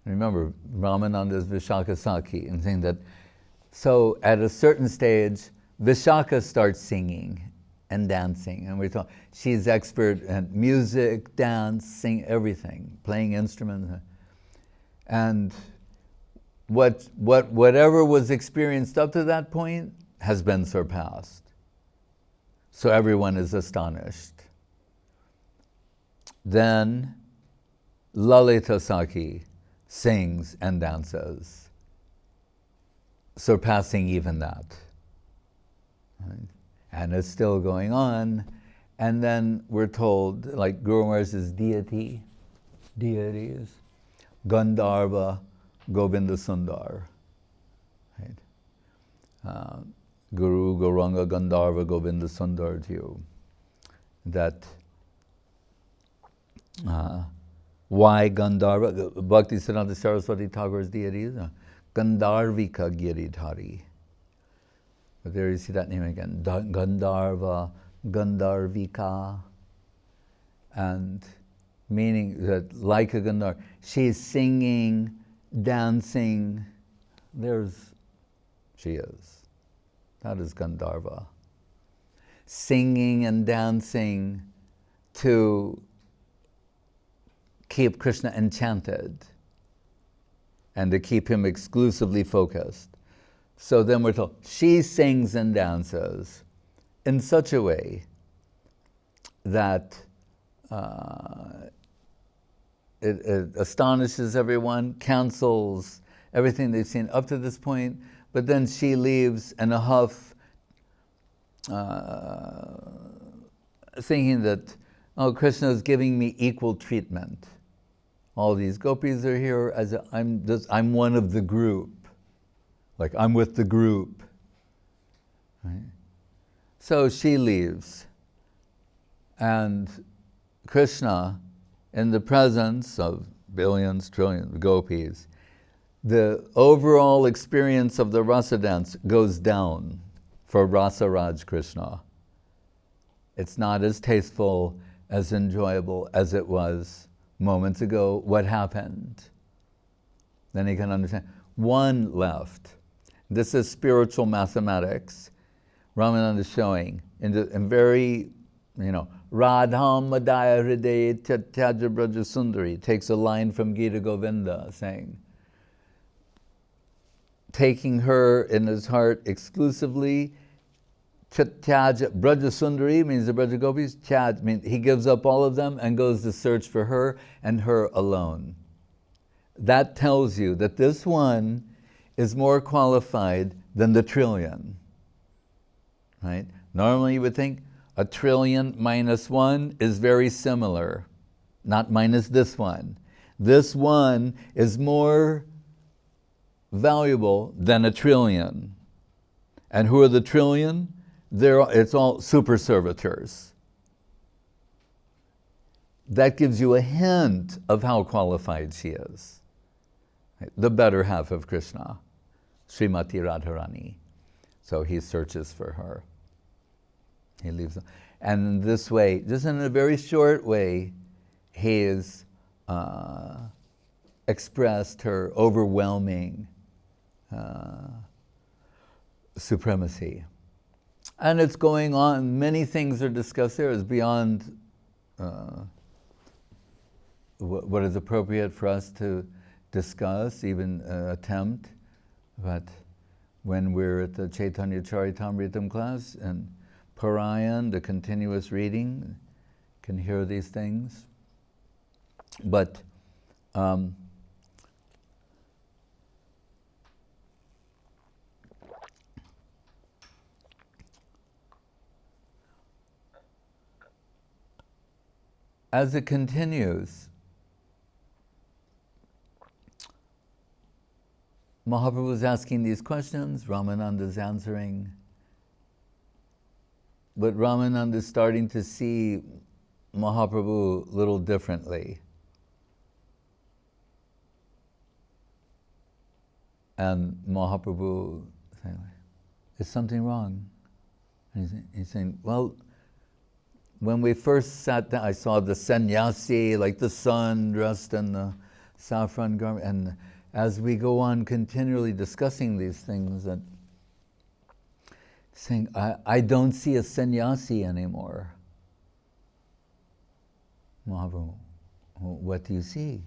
Remember, Ramananda is Vishaka Sakhi, and saying that, so at a certain stage, Vishaka starts singing and dancing, and we're talking, she's expert at music, dance, sing, everything, playing instruments, and whatever was experienced up to that point has been surpassed. So everyone is astonished. Then Lalita Sakhi sings and dances, surpassing even that. Right? And it's still going on. And then we're told, like Guru Maharaj's deities, Gandharva, Govinda Sundar. Right? Guru, Gauranga, Gandharva, Govinda Sundar to you. That why Gandharva? Bhakti Siddhanta Saraswati Thakur's deities, Gandharvika Giridhari. But there you see that name again, Gandharva, Gandharvika, and meaning that like a Gandharva, she's singing, dancing, she is. That is Gandharva. Singing and dancing to keep Krishna enchanted and to keep him exclusively focused. So then we're told, she sings and dances in such a way that it astonishes everyone, cancels everything they've seen up to this point, but then she leaves in a huff, thinking that, oh, Krishna is giving me equal treatment. All these gopis are here, I'm one of the group. Like, I'm with the group. Right? So she leaves. And Krishna, in the presence of billions, trillions of gopis, the overall experience of the rasa dance goes down for Rasa Raj Krishna. It's not as tasteful, as enjoyable as it was moments ago. What happened? Then he can understand. One left. This is spiritual mathematics. Ramananda is showing in very, Radham Madhya Hriday Tyaja Braja Sundari, takes a line from Gita Govinda saying, taking her in his heart exclusively, Tyaja Braja Sundari means the Braja Gopis, Tyaj means he gives up all of them and goes to search for her and her alone. That tells you that this one is more qualified than the trillion, right? Normally you would think a trillion minus one is very similar, not minus this one. This one is more valuable than a trillion. And who are the trillion? It's all super servitors. That gives you a hint of how qualified she is. The better half of Krishna, Srimati Radharani. So he searches for her. He leaves them. And in this way, just in a very short way, he has expressed her overwhelming supremacy. And it's going on, many things are discussed there. It's beyond what is appropriate for us to discuss, even attempt. But when we're at the Chaitanya Charitamritam class and Parayan, the continuous reading, can hear these things. But as it continues, Mahaprabhu is asking these questions, Ramananda is answering, but Ramananda is starting to see Mahaprabhu a little differently. And Mahaprabhu saying, is something wrong? And he's saying, well, when we first sat down, I saw the sannyasi, like the sun, dressed in the saffron garment, and as we go on continually discussing these things, and saying, I don't see a sannyasi anymore. Mahaprabhu, what do you see? He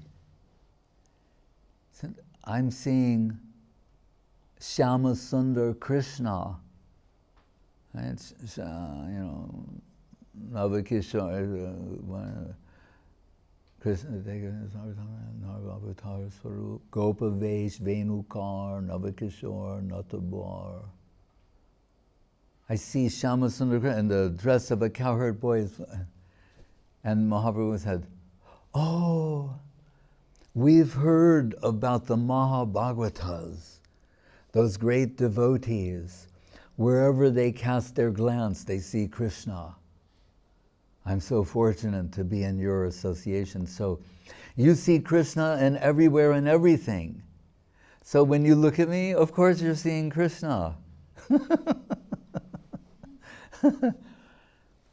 said, I'm seeing Shyama Sundar Krishna. It's, Navakishore, Krishna, Narvavatar Swarup, Gopavesh, Venukar, Navakishore, Natabar. I see Shyama Sundar in the dress of a cowherd boy. And Mahaprabhu said, oh, we've heard about the Mahabhagavatas, those great devotees. Wherever they cast their glance, they see Krishna. I'm so fortunate to be in your association. So you see Krishna and everywhere and everything. So when you look at me, of course you're seeing Krishna.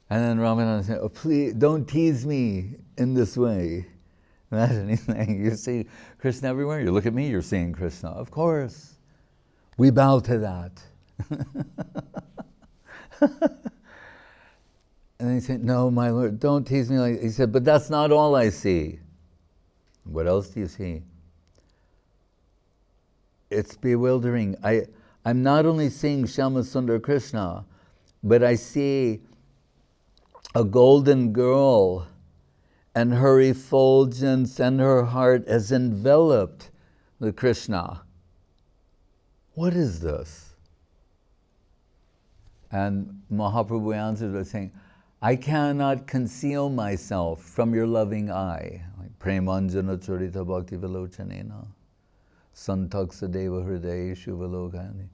And then Ramananda said, oh, please don't tease me in this way. Imagine he's saying, you see Krishna everywhere, you look at me, you're seeing Krishna. Of course. We bow to that. And he said, no, my Lord, don't tease me like that. He said, but that's not all I see. What else do you see? It's bewildering. I'm not only seeing Shyama Sundar Krishna, but I see a golden girl, and her effulgence and her heart has enveloped the Krishna. What is this? And Mahaprabhu answered by saying, I cannot conceal myself from your loving eye. Like Premanjana Charita Bhakti Vilochanena, Santaksa Deva Hridayeshu Vilokani.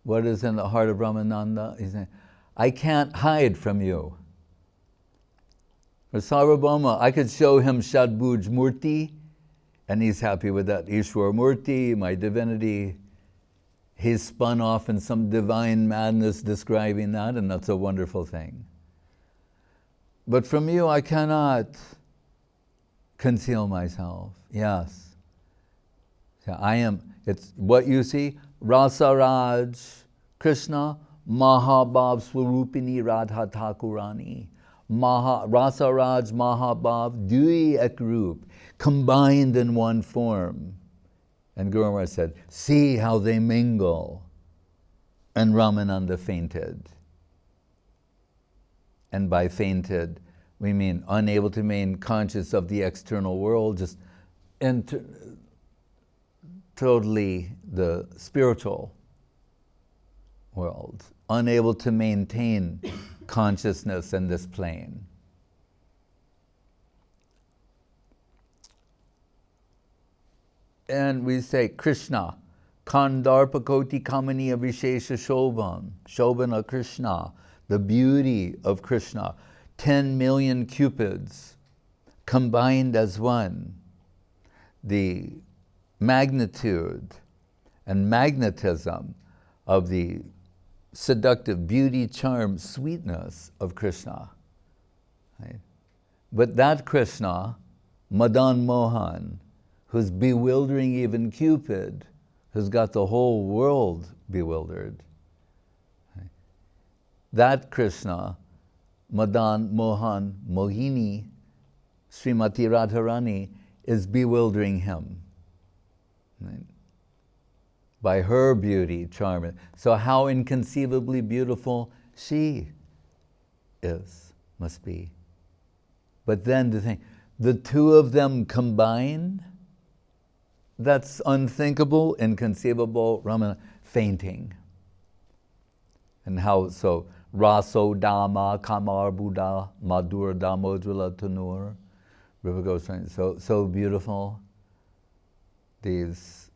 What is in the heart of Ramananda? He's saying, I can't hide from you. For Sarvabhauma, I could show him Shadbhuj Murti, and he's happy with that. Ishwar Murti, my divinity. He's spun off in some divine madness describing that, and that's a wonderful thing. But from you, I cannot conceal myself. Yes. I am, it's what you see, Rasaraj, Krishna, Mahabhav Swarupini Radha Thakurani. Rasaraj, Mahabhav, Dui Ek Roop, combined in one form. And Guru Maharaj said, see how they mingle. And Ramananda fainted. And by fainted, we mean unable to remain conscious of the external world, just totally the spiritual world, unable to maintain consciousness in this plane. And we say, Krishna, Kandarpakoti Kamani Avishesha Shobhan, Shobhana Krishna, the beauty of Krishna, 10 million cupids combined as one, the magnitude and magnetism of the seductive beauty, charm, sweetness of Krishna. Right? But that Krishna, Madan Mohan, who's bewildering even Cupid, who's got the whole world bewildered. Right? That Krishna, Madan Mohan Mohini, Srimati Radharani, is bewildering him. Right? By her beauty, charm. So how inconceivably beautiful she must be. But then to think, the two of them combined, that's unthinkable, inconceivable, Ramana, fainting. And how, so, Raso Dama Kamar Buddha Madur Damodrila Tanur, River Goswami, so beautiful. These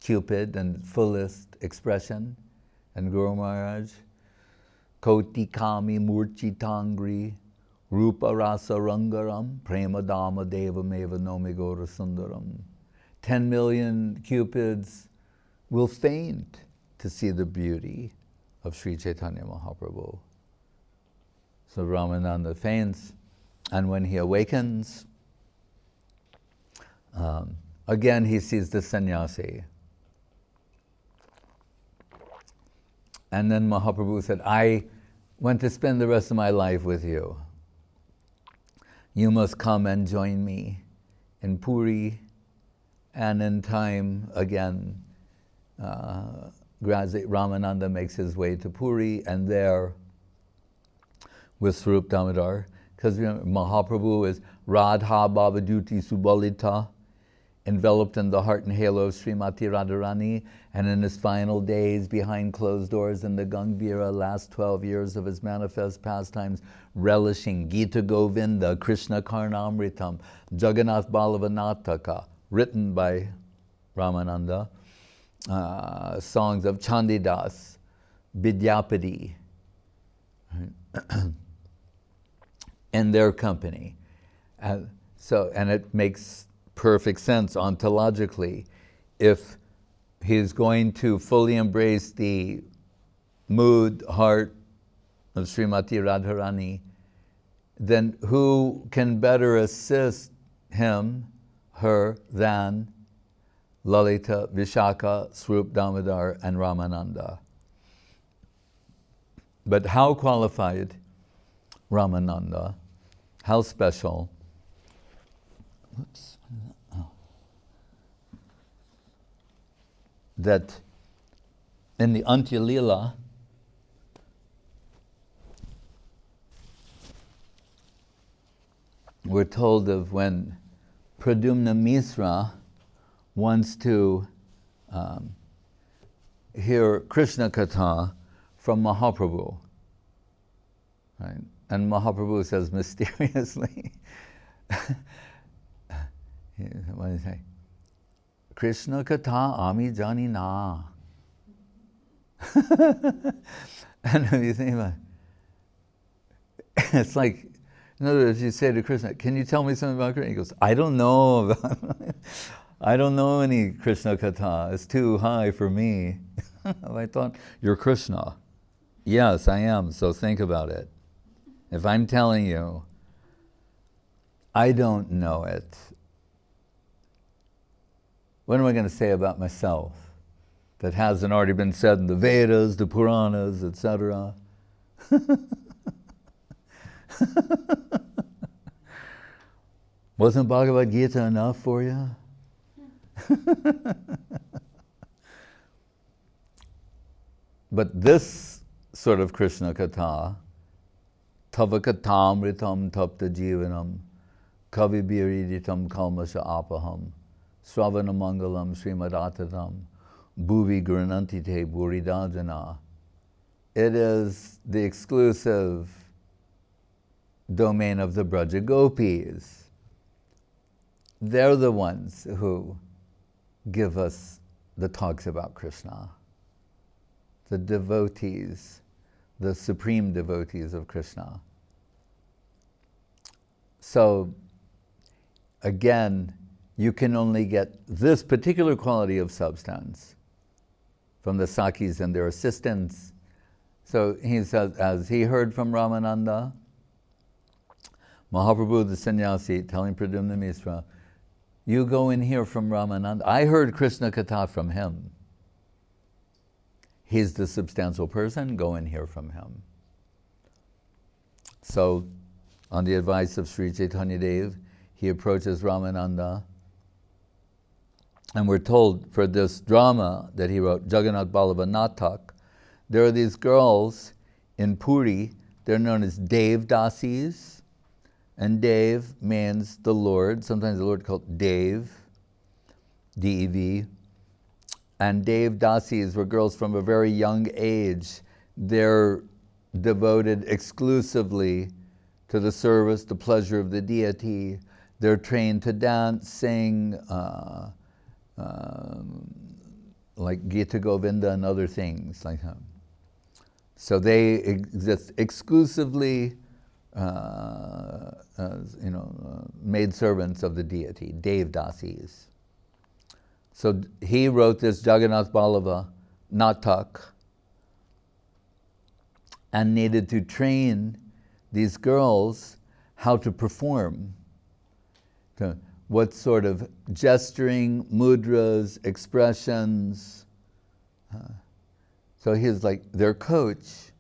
Cupid and fullest expression, and Guru Maharaj, Koti Kami Murchi Tangri, Rupa Rasa Rangaram, Prema Dama Deva Meva Nomi Gora Sundaram. 10 million Cupids will faint to see the beauty of Sri Chaitanya Mahaprabhu. So Ramananda faints, and when he awakens, again he sees the sannyasi. And then Mahaprabhu said, I want to spend the rest of my life with you. You must come and join me in Puri, and in time, again, Ramananda makes his way to Puri, and there, with Swarup Damodar, because Mahaprabhu is Radha Bhavaduti Subalita, enveloped in the heart and halo of Srimati Radharani, and in his final days behind closed doors in the Gangbhira, last 12 years of his manifest pastimes, relishing Gita Govinda, Krishna Karnamritam, Jagannath Balavanataka, written by Ramananda, songs of Chandidas, Vidyapati, in their company. And it makes perfect sense ontologically. If he's going to fully embrace the mood, heart of Srimati Radharani, then who can better assist him, her, than Lalita, Vishaka, Swarup Damodar, and Ramananda? But how qualified Ramananda, how special. Oops. Oh. That in the Antya Lila, we're told of when Pradyumna Mishra wants to hear Krishna-katha from Mahaprabhu. Right? And Mahaprabhu says mysteriously, what does he say? Krishna-katha ami jani na. And if you think about it, it's like, in other words, you say to Krishna, can you tell me something about Krishna? He goes, I don't know I don't know any Krishna-katha. It's too high for me. I thought, you're Krishna. Yes, I am, so think about it. If I'm telling you, I don't know it, what am I going to say about myself that hasn't already been said in the Vedas, the Puranas, etc.? Wasn't Bhagavad Gita enough for you? But this sort of Krishna-katha, Tavakatamritam tapta jivanam, kavibiriditam kalmasha apaham, Sravanamangalam Srimad-atatam, Bhuvi Granantite Buridajana. It is the exclusive domain of the Braja Gopis. They're the ones who give us the talks about Krishna. The devotees, the supreme devotees of Krishna. So, again, you can only get this particular quality of substance from the Sakis and their assistants. So he says, as he heard from Ramananda, Mahaprabhu the sannyasi telling Pradyumna Mishra, you go and hear from Ramananda. I heard Krishna-katha from him. He's the substantial person, go and hear from him. So, on the advice of Sri Chaitanya Dev, he approaches Ramananda, and we're told for this drama that he wrote, Jagannath Ballabha Natak, there are these girls in Puri, they're known as Dev Dasis, and Dev means the Lord, sometimes the Lord called Dev, D-E-V, and Dev Dasis were girls from a very young age. They're devoted exclusively to the service, the pleasure of the deity. They're trained to dance, sing, like Gita Govinda and other things like that. So they exist exclusively as, maid servants of the deity, Dev Dasis. So he wrote this Jagannath Ballabha Natak and needed to train these girls how to perform. So what sort of gesturing, mudras, expressions. So he's like their coach.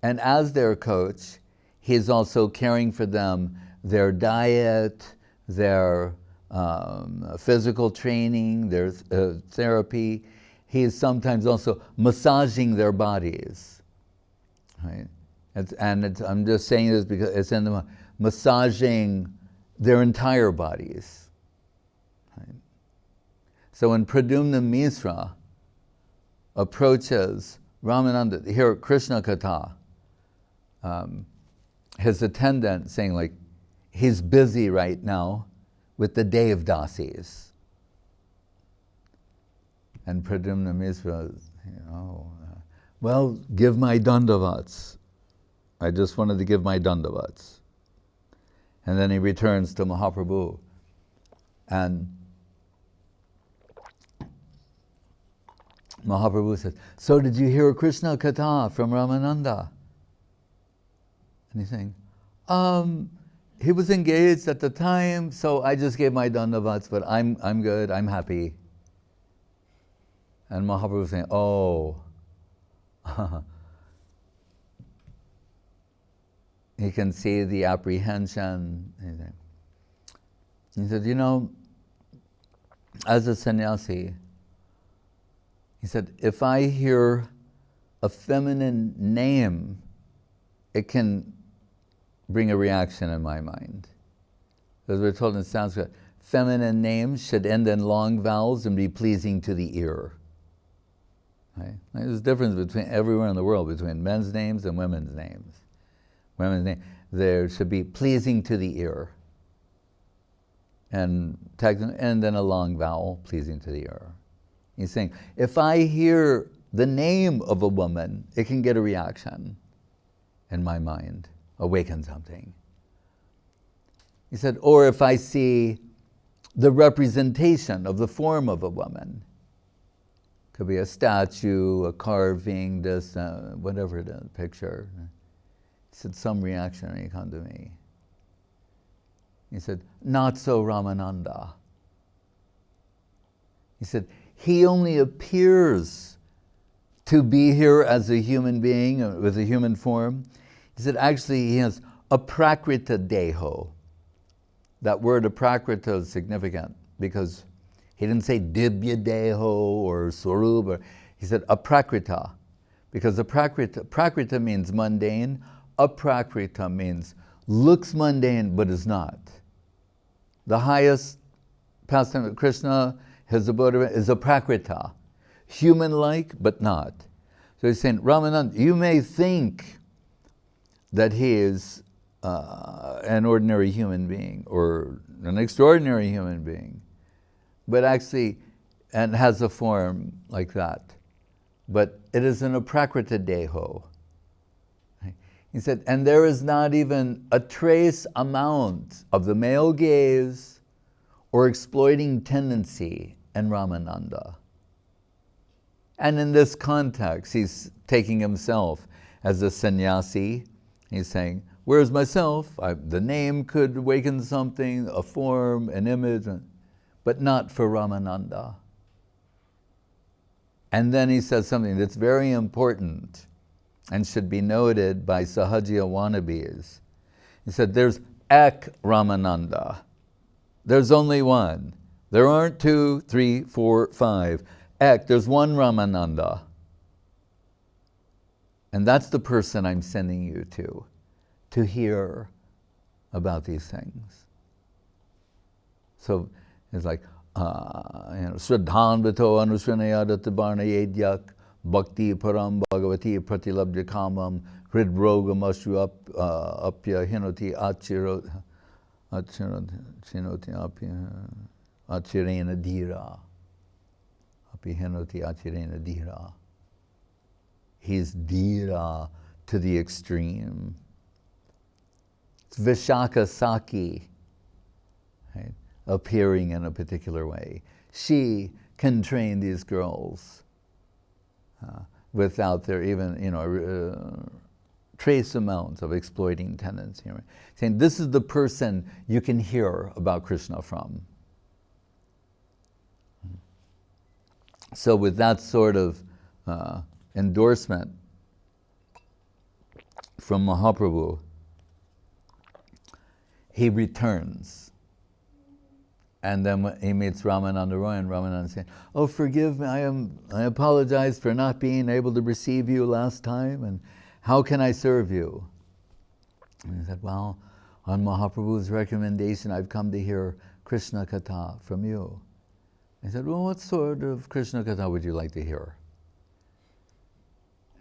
And as their coach, he's also caring for them, their diet, their physical training, their therapy. He is sometimes also massaging their bodies. Right? I'm just saying this because it's in the massaging their entire bodies. Right? So when Pradyumna Mishra approaches Ramananda, here Krishna-katha, his attendant saying like, he's busy right now with the Dev Dasis. And Pradyumna Mishra, well, give my dandavats. I just wanted to give my dandavats. And then he returns to Mahaprabhu. And Mahaprabhu says, so did you hear Krishna-katha from Ramananda? And he's saying, he was engaged at the time, so I just gave my dandavats, but I'm good, I'm happy. And Mahaprabhu was saying, oh, he can see the apprehension. He said, as a sannyasi, he said, if I hear a feminine name, it can bring a reaction in my mind. As we're told in Sanskrit, feminine names should end in long vowels and be pleasing to the ear. Right? There's a difference between everywhere in the world between men's names and women's names. Women's names, there should be pleasing to the ear. And then a long vowel, pleasing to the ear. He's saying, if I hear the name of a woman, it can get a reaction in my mind, awaken something. He said, or if I see the representation of the form of a woman, could be a statue, a carving, this, whatever it is, picture. He said, some reaction may come to me. He said, not so Ramananda. He said, he only appears to be here as a human being, with a human form. He said, actually, he has aprakrita deho. That word aprakrita is significant because he didn't say dibya deho or swarupa. He said aprakrita, because prakrita means mundane. Aprakrita means looks mundane but is not. The highest pastime of Krishna, his abode is aprakrita, human-like but not. So he's saying, Ramananda, you may think that he is an ordinary human being or an extraordinary human being, but actually, and has a form like that. But it is an aprakrita deho. He said, and there is not even a trace amount of the male gaze or exploiting tendency in Ramananda. And in this context, he's taking himself as a sannyasi. He's saying, where's myself? The name could awaken something, a form, an image, but not for Ramananda. And then he says something that's very important and should be noted by Sahajiya wannabes. He said, there's Ek Ramananda. There's only one. There aren't 2, 3, 4, 5. Ek, there's one Ramananda. And that's the person I'm sending you to hear about these things. So it's like, Sridhanvato anusrinayadattavarna yedyak bhakti param bhagavati pratilabdya kamam hridrogam ashu apya hinoti achirena dhira. Api hinoti achirena dhira. He's dhira to the extreme. It's Vishaka Saki, right, appearing in a particular way. She can train these girls without their even, trace amounts of exploiting tendency. Right? Saying this is the person you can hear about Krishna from. So with that sort of endorsement from Mahaprabhu, he returns. And then he meets Ramananda Ray, and Ramananda saying, oh, forgive me, I apologize for not being able to receive you last time, and how can I serve you? And he said, well, on Mahaprabhu's recommendation, I've come to hear Krishna-katha from you. He said, well, what sort of Krishna-katha would you like to hear?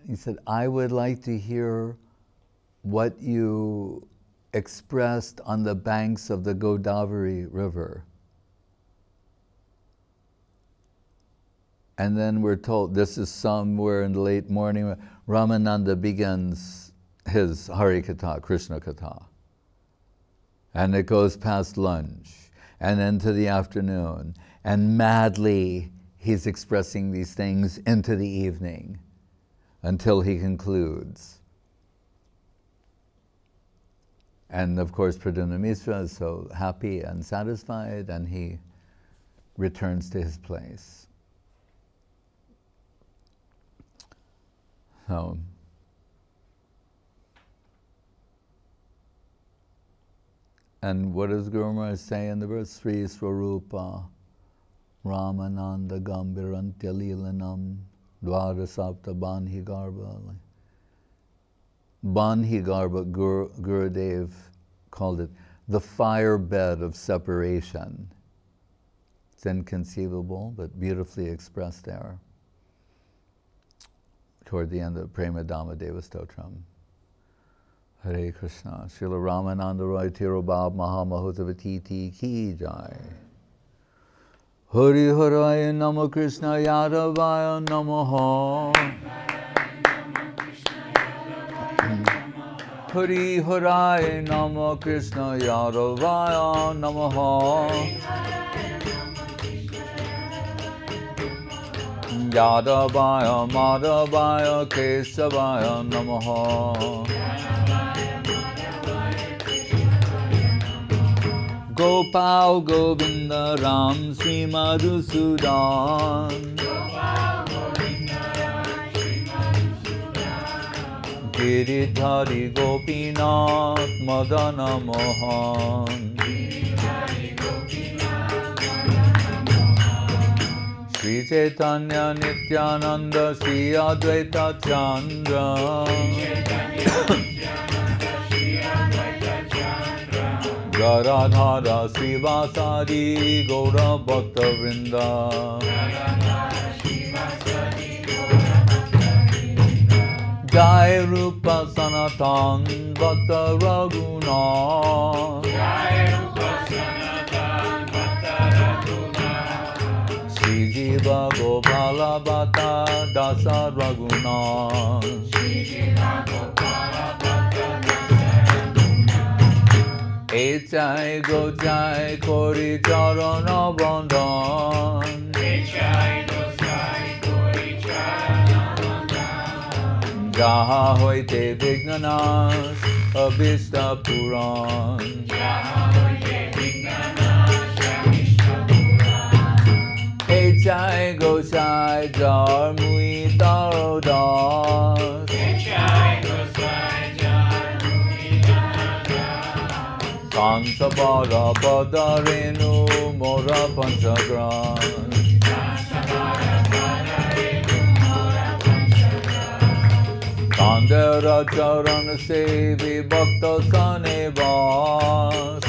He said, I would like to hear what you expressed on the banks of the Godavari river. And then we're told, this is somewhere in the late morning, Ramananda begins his Harikatha, Krishna-katha. And it goes past lunch, and into the afternoon, and madly he's expressing these things into the evening, until he concludes. And of course, Pradyumna Mishra is so happy and satisfied, and he returns to his place. So, and what does Guru Maharaj say in the verse? Sri Swarupa Ramananda Gambirantya Lilanam Dvarasapta Banhi Garba. Banhi Garba, Gurudev called it the fire bed of separation. It's inconceivable, but beautifully expressed there toward the end of Prema Dhamma Deva Stotram. Hare Krishna. Srila Ramananda Ray Tirobab Mahamahotavati Ki Jai. Hari Haraya Namo Krishna Yadavaya Namaha. Hari Haraya Namo Krishna Yadavaya Namaha. Yadavaya Madhavaya Kesavaya Namaha. Gopal Govinda Ram Sri Madhusudan. Giridhari Gopinath Madana Mohan. Sri Chaitanya Nityananda Sri Advaita Chandra. Garadhara Srivasadi Gaura Bhakta Vrinda. Jai Rupa Sanatan Bhakta Raghunath. Sri Jiva Gopala Bhatta Dasa Raghunath. Echai Gochai Kori Charana Bandhan. Echai Gochai Kori Charana Jaha hoite vignanas abhishta puran. Echai gosai jar mui tarodas. Kansabara padarenu mora panchagran. Kandera charan sevi bhakta sanevas.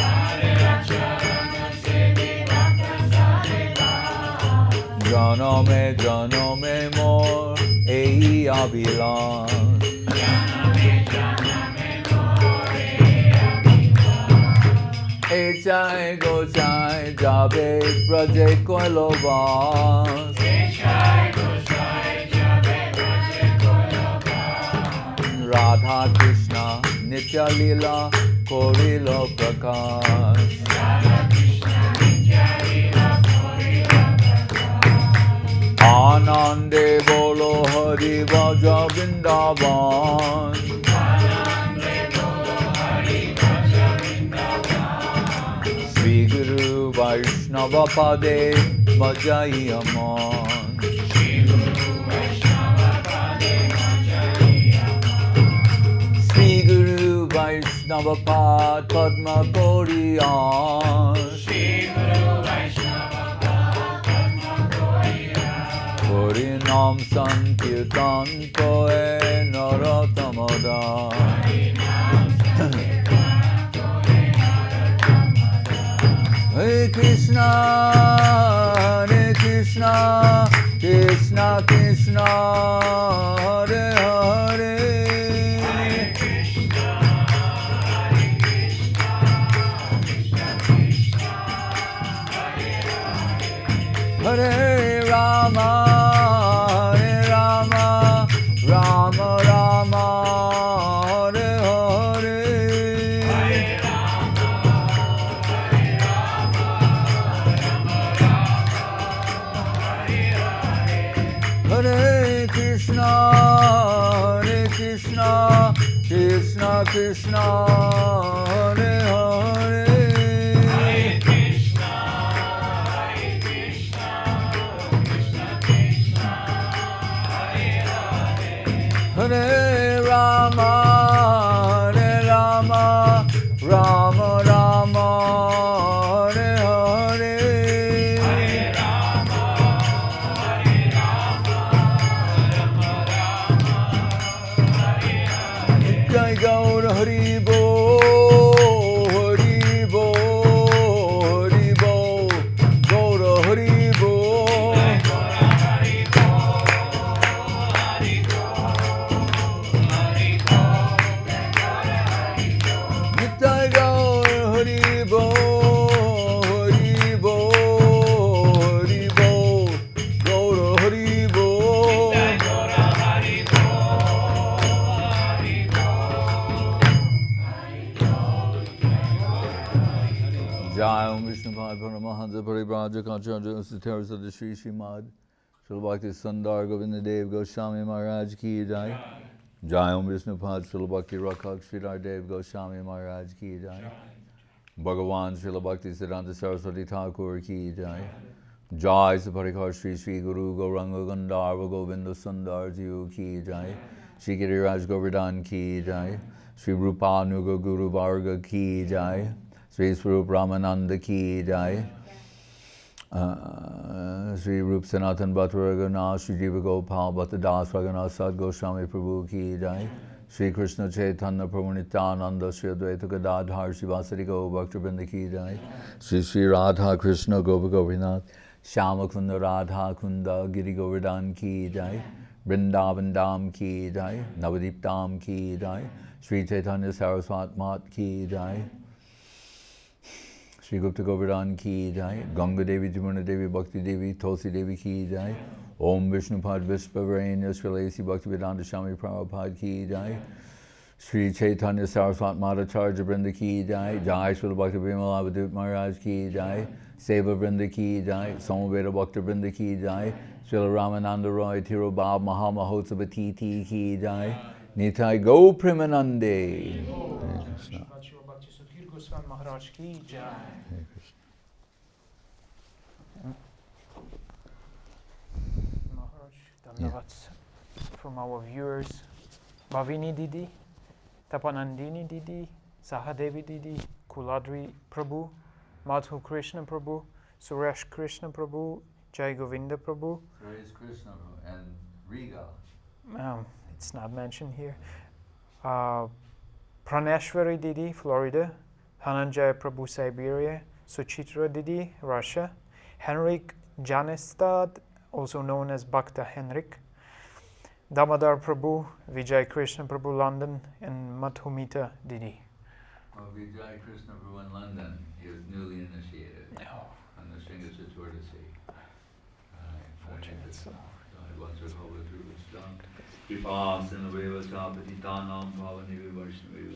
Janame mor ei abhilas. Echai gosai jabe praje koilovas. Radha Krishna Nitya Lila Korilo Prakash. Anande Bolo Hari Vaja Vrindavan. Sri Guru Vaishnava Pade Majayaman. Sri Guru Vaishnava Pad Padma Koriyan. Sri Guru Vaishnava Pad Padma Koriyan. Harinam Sankirtan Koe Naratamada. Hare Krishna, Hare Krishna, Krishna Krishna, Hare Hare. Hare Rama, Hare Rama, Rama Rama, Hare Hare. Hare Rama, Hare Rama, Rama Rama, Hare Hare. Hare Krishna, Hare Krishna, Krishna Krishna, Hare Hare. Hare Rama, Hare Rama, Rama Rama, Hare Hare. Hare Rama, Hare Rama, Rama Rama, Hare Hare. Jai Gaur Hari Bo, Hari Bo, Hari Bo, Gaur Hari Bo. Jai Om Vishnu Pada Paramahansa Paribraja Kacharya Sutaras of the Sri Srimad Srila Bhakti Sudhir Govinda Dev Goswami Maharaj Ki Jai. Jai Om Vishnu Pada Srila Bhakti Rakhak Sridhar Dev Goswami Maharaj Ki Jai. Bhagavan Srila Bhakti Siddhanta Saraswati Thakur Ki Jai. Jai Saparikar Sri Sri Guru Gauranga Gandharva Govinda Sundar Jiu Ki Jai. Shri Giriraj Govardhan Ki Jai. Shri Rupa Nuga Guru Varga Ki Jai. Sri Swarup Ramananda Ki Jai. Sri Rup Sanatan Bhatta Raghunath, Sri Jiva Gopal Bhatta Das Raghunath Sad Goswami Prabhu Ki Jai. Sri Krishna Chaitanya Prabhu Nityananda Sri Advaita Gadadhar Sri Vasari Go Bhaktivinoda Ki Jai. Sri Sri Radha Krishna Gopa Govinath Shama Kunda Radha Kunda Giri Govardhan Ki Jai. Vrindavan Dham Ki Jai. Navadip Dham Ki Jai. Sri Chaitanya Saraswat Mat Ki Jai. Sri Gupta Govardhan Ki Jai. Ganga Devi Jamuna Devi Bhakti Devi Tulsi Devi Ki Jai. Om Vishnupad Vishpavarenya Srilesi Bhaktivedanta Swami Prabhupada Ki Jai. Sri Chaitanya Saraswat Madhacharya Vrinda Ki Jai. Jai Srila Bhakti Vimala Avadut Maharaj Ki Jai. Seva Vrinda Ki Jai. Somaveda Bhakta Vrinda Ki Jai. Srila Ramananda Ray Tirobab Mahamahotsava Titi Ki Jai. Nitai Go Premanande. Hare Krishna. Bhakti Sudhir Goswami Maharaj ki jai. Hare Krishna. Maharaj, dhanyavad from our viewers. Bhavini Didi, Tapanandini Didi, Sahadevi Didi, Kuladri Prabhu, Madhu Krishna Prabhu, Suresh Krishna Prabhu, Jai Govinda Prabhu. Suresh Krishna and Riga. It's not mentioned here. Praneshwari Didi, Florida. Hananjaya Prabhu, Siberia. Suchitra Didi, Russia. Henrik Janestad, also known as Bhakta Henrik. Damodar Prabhu, Vijay Krishna Prabhu, London, and Madhumita Didi. Well, Vijay Krishna Prabhu in London, he was newly initiated on the Sringa Chaturdashi. Fortunate soul. Vipās in the Veva Chapatitanam Bhavani Vaishnavi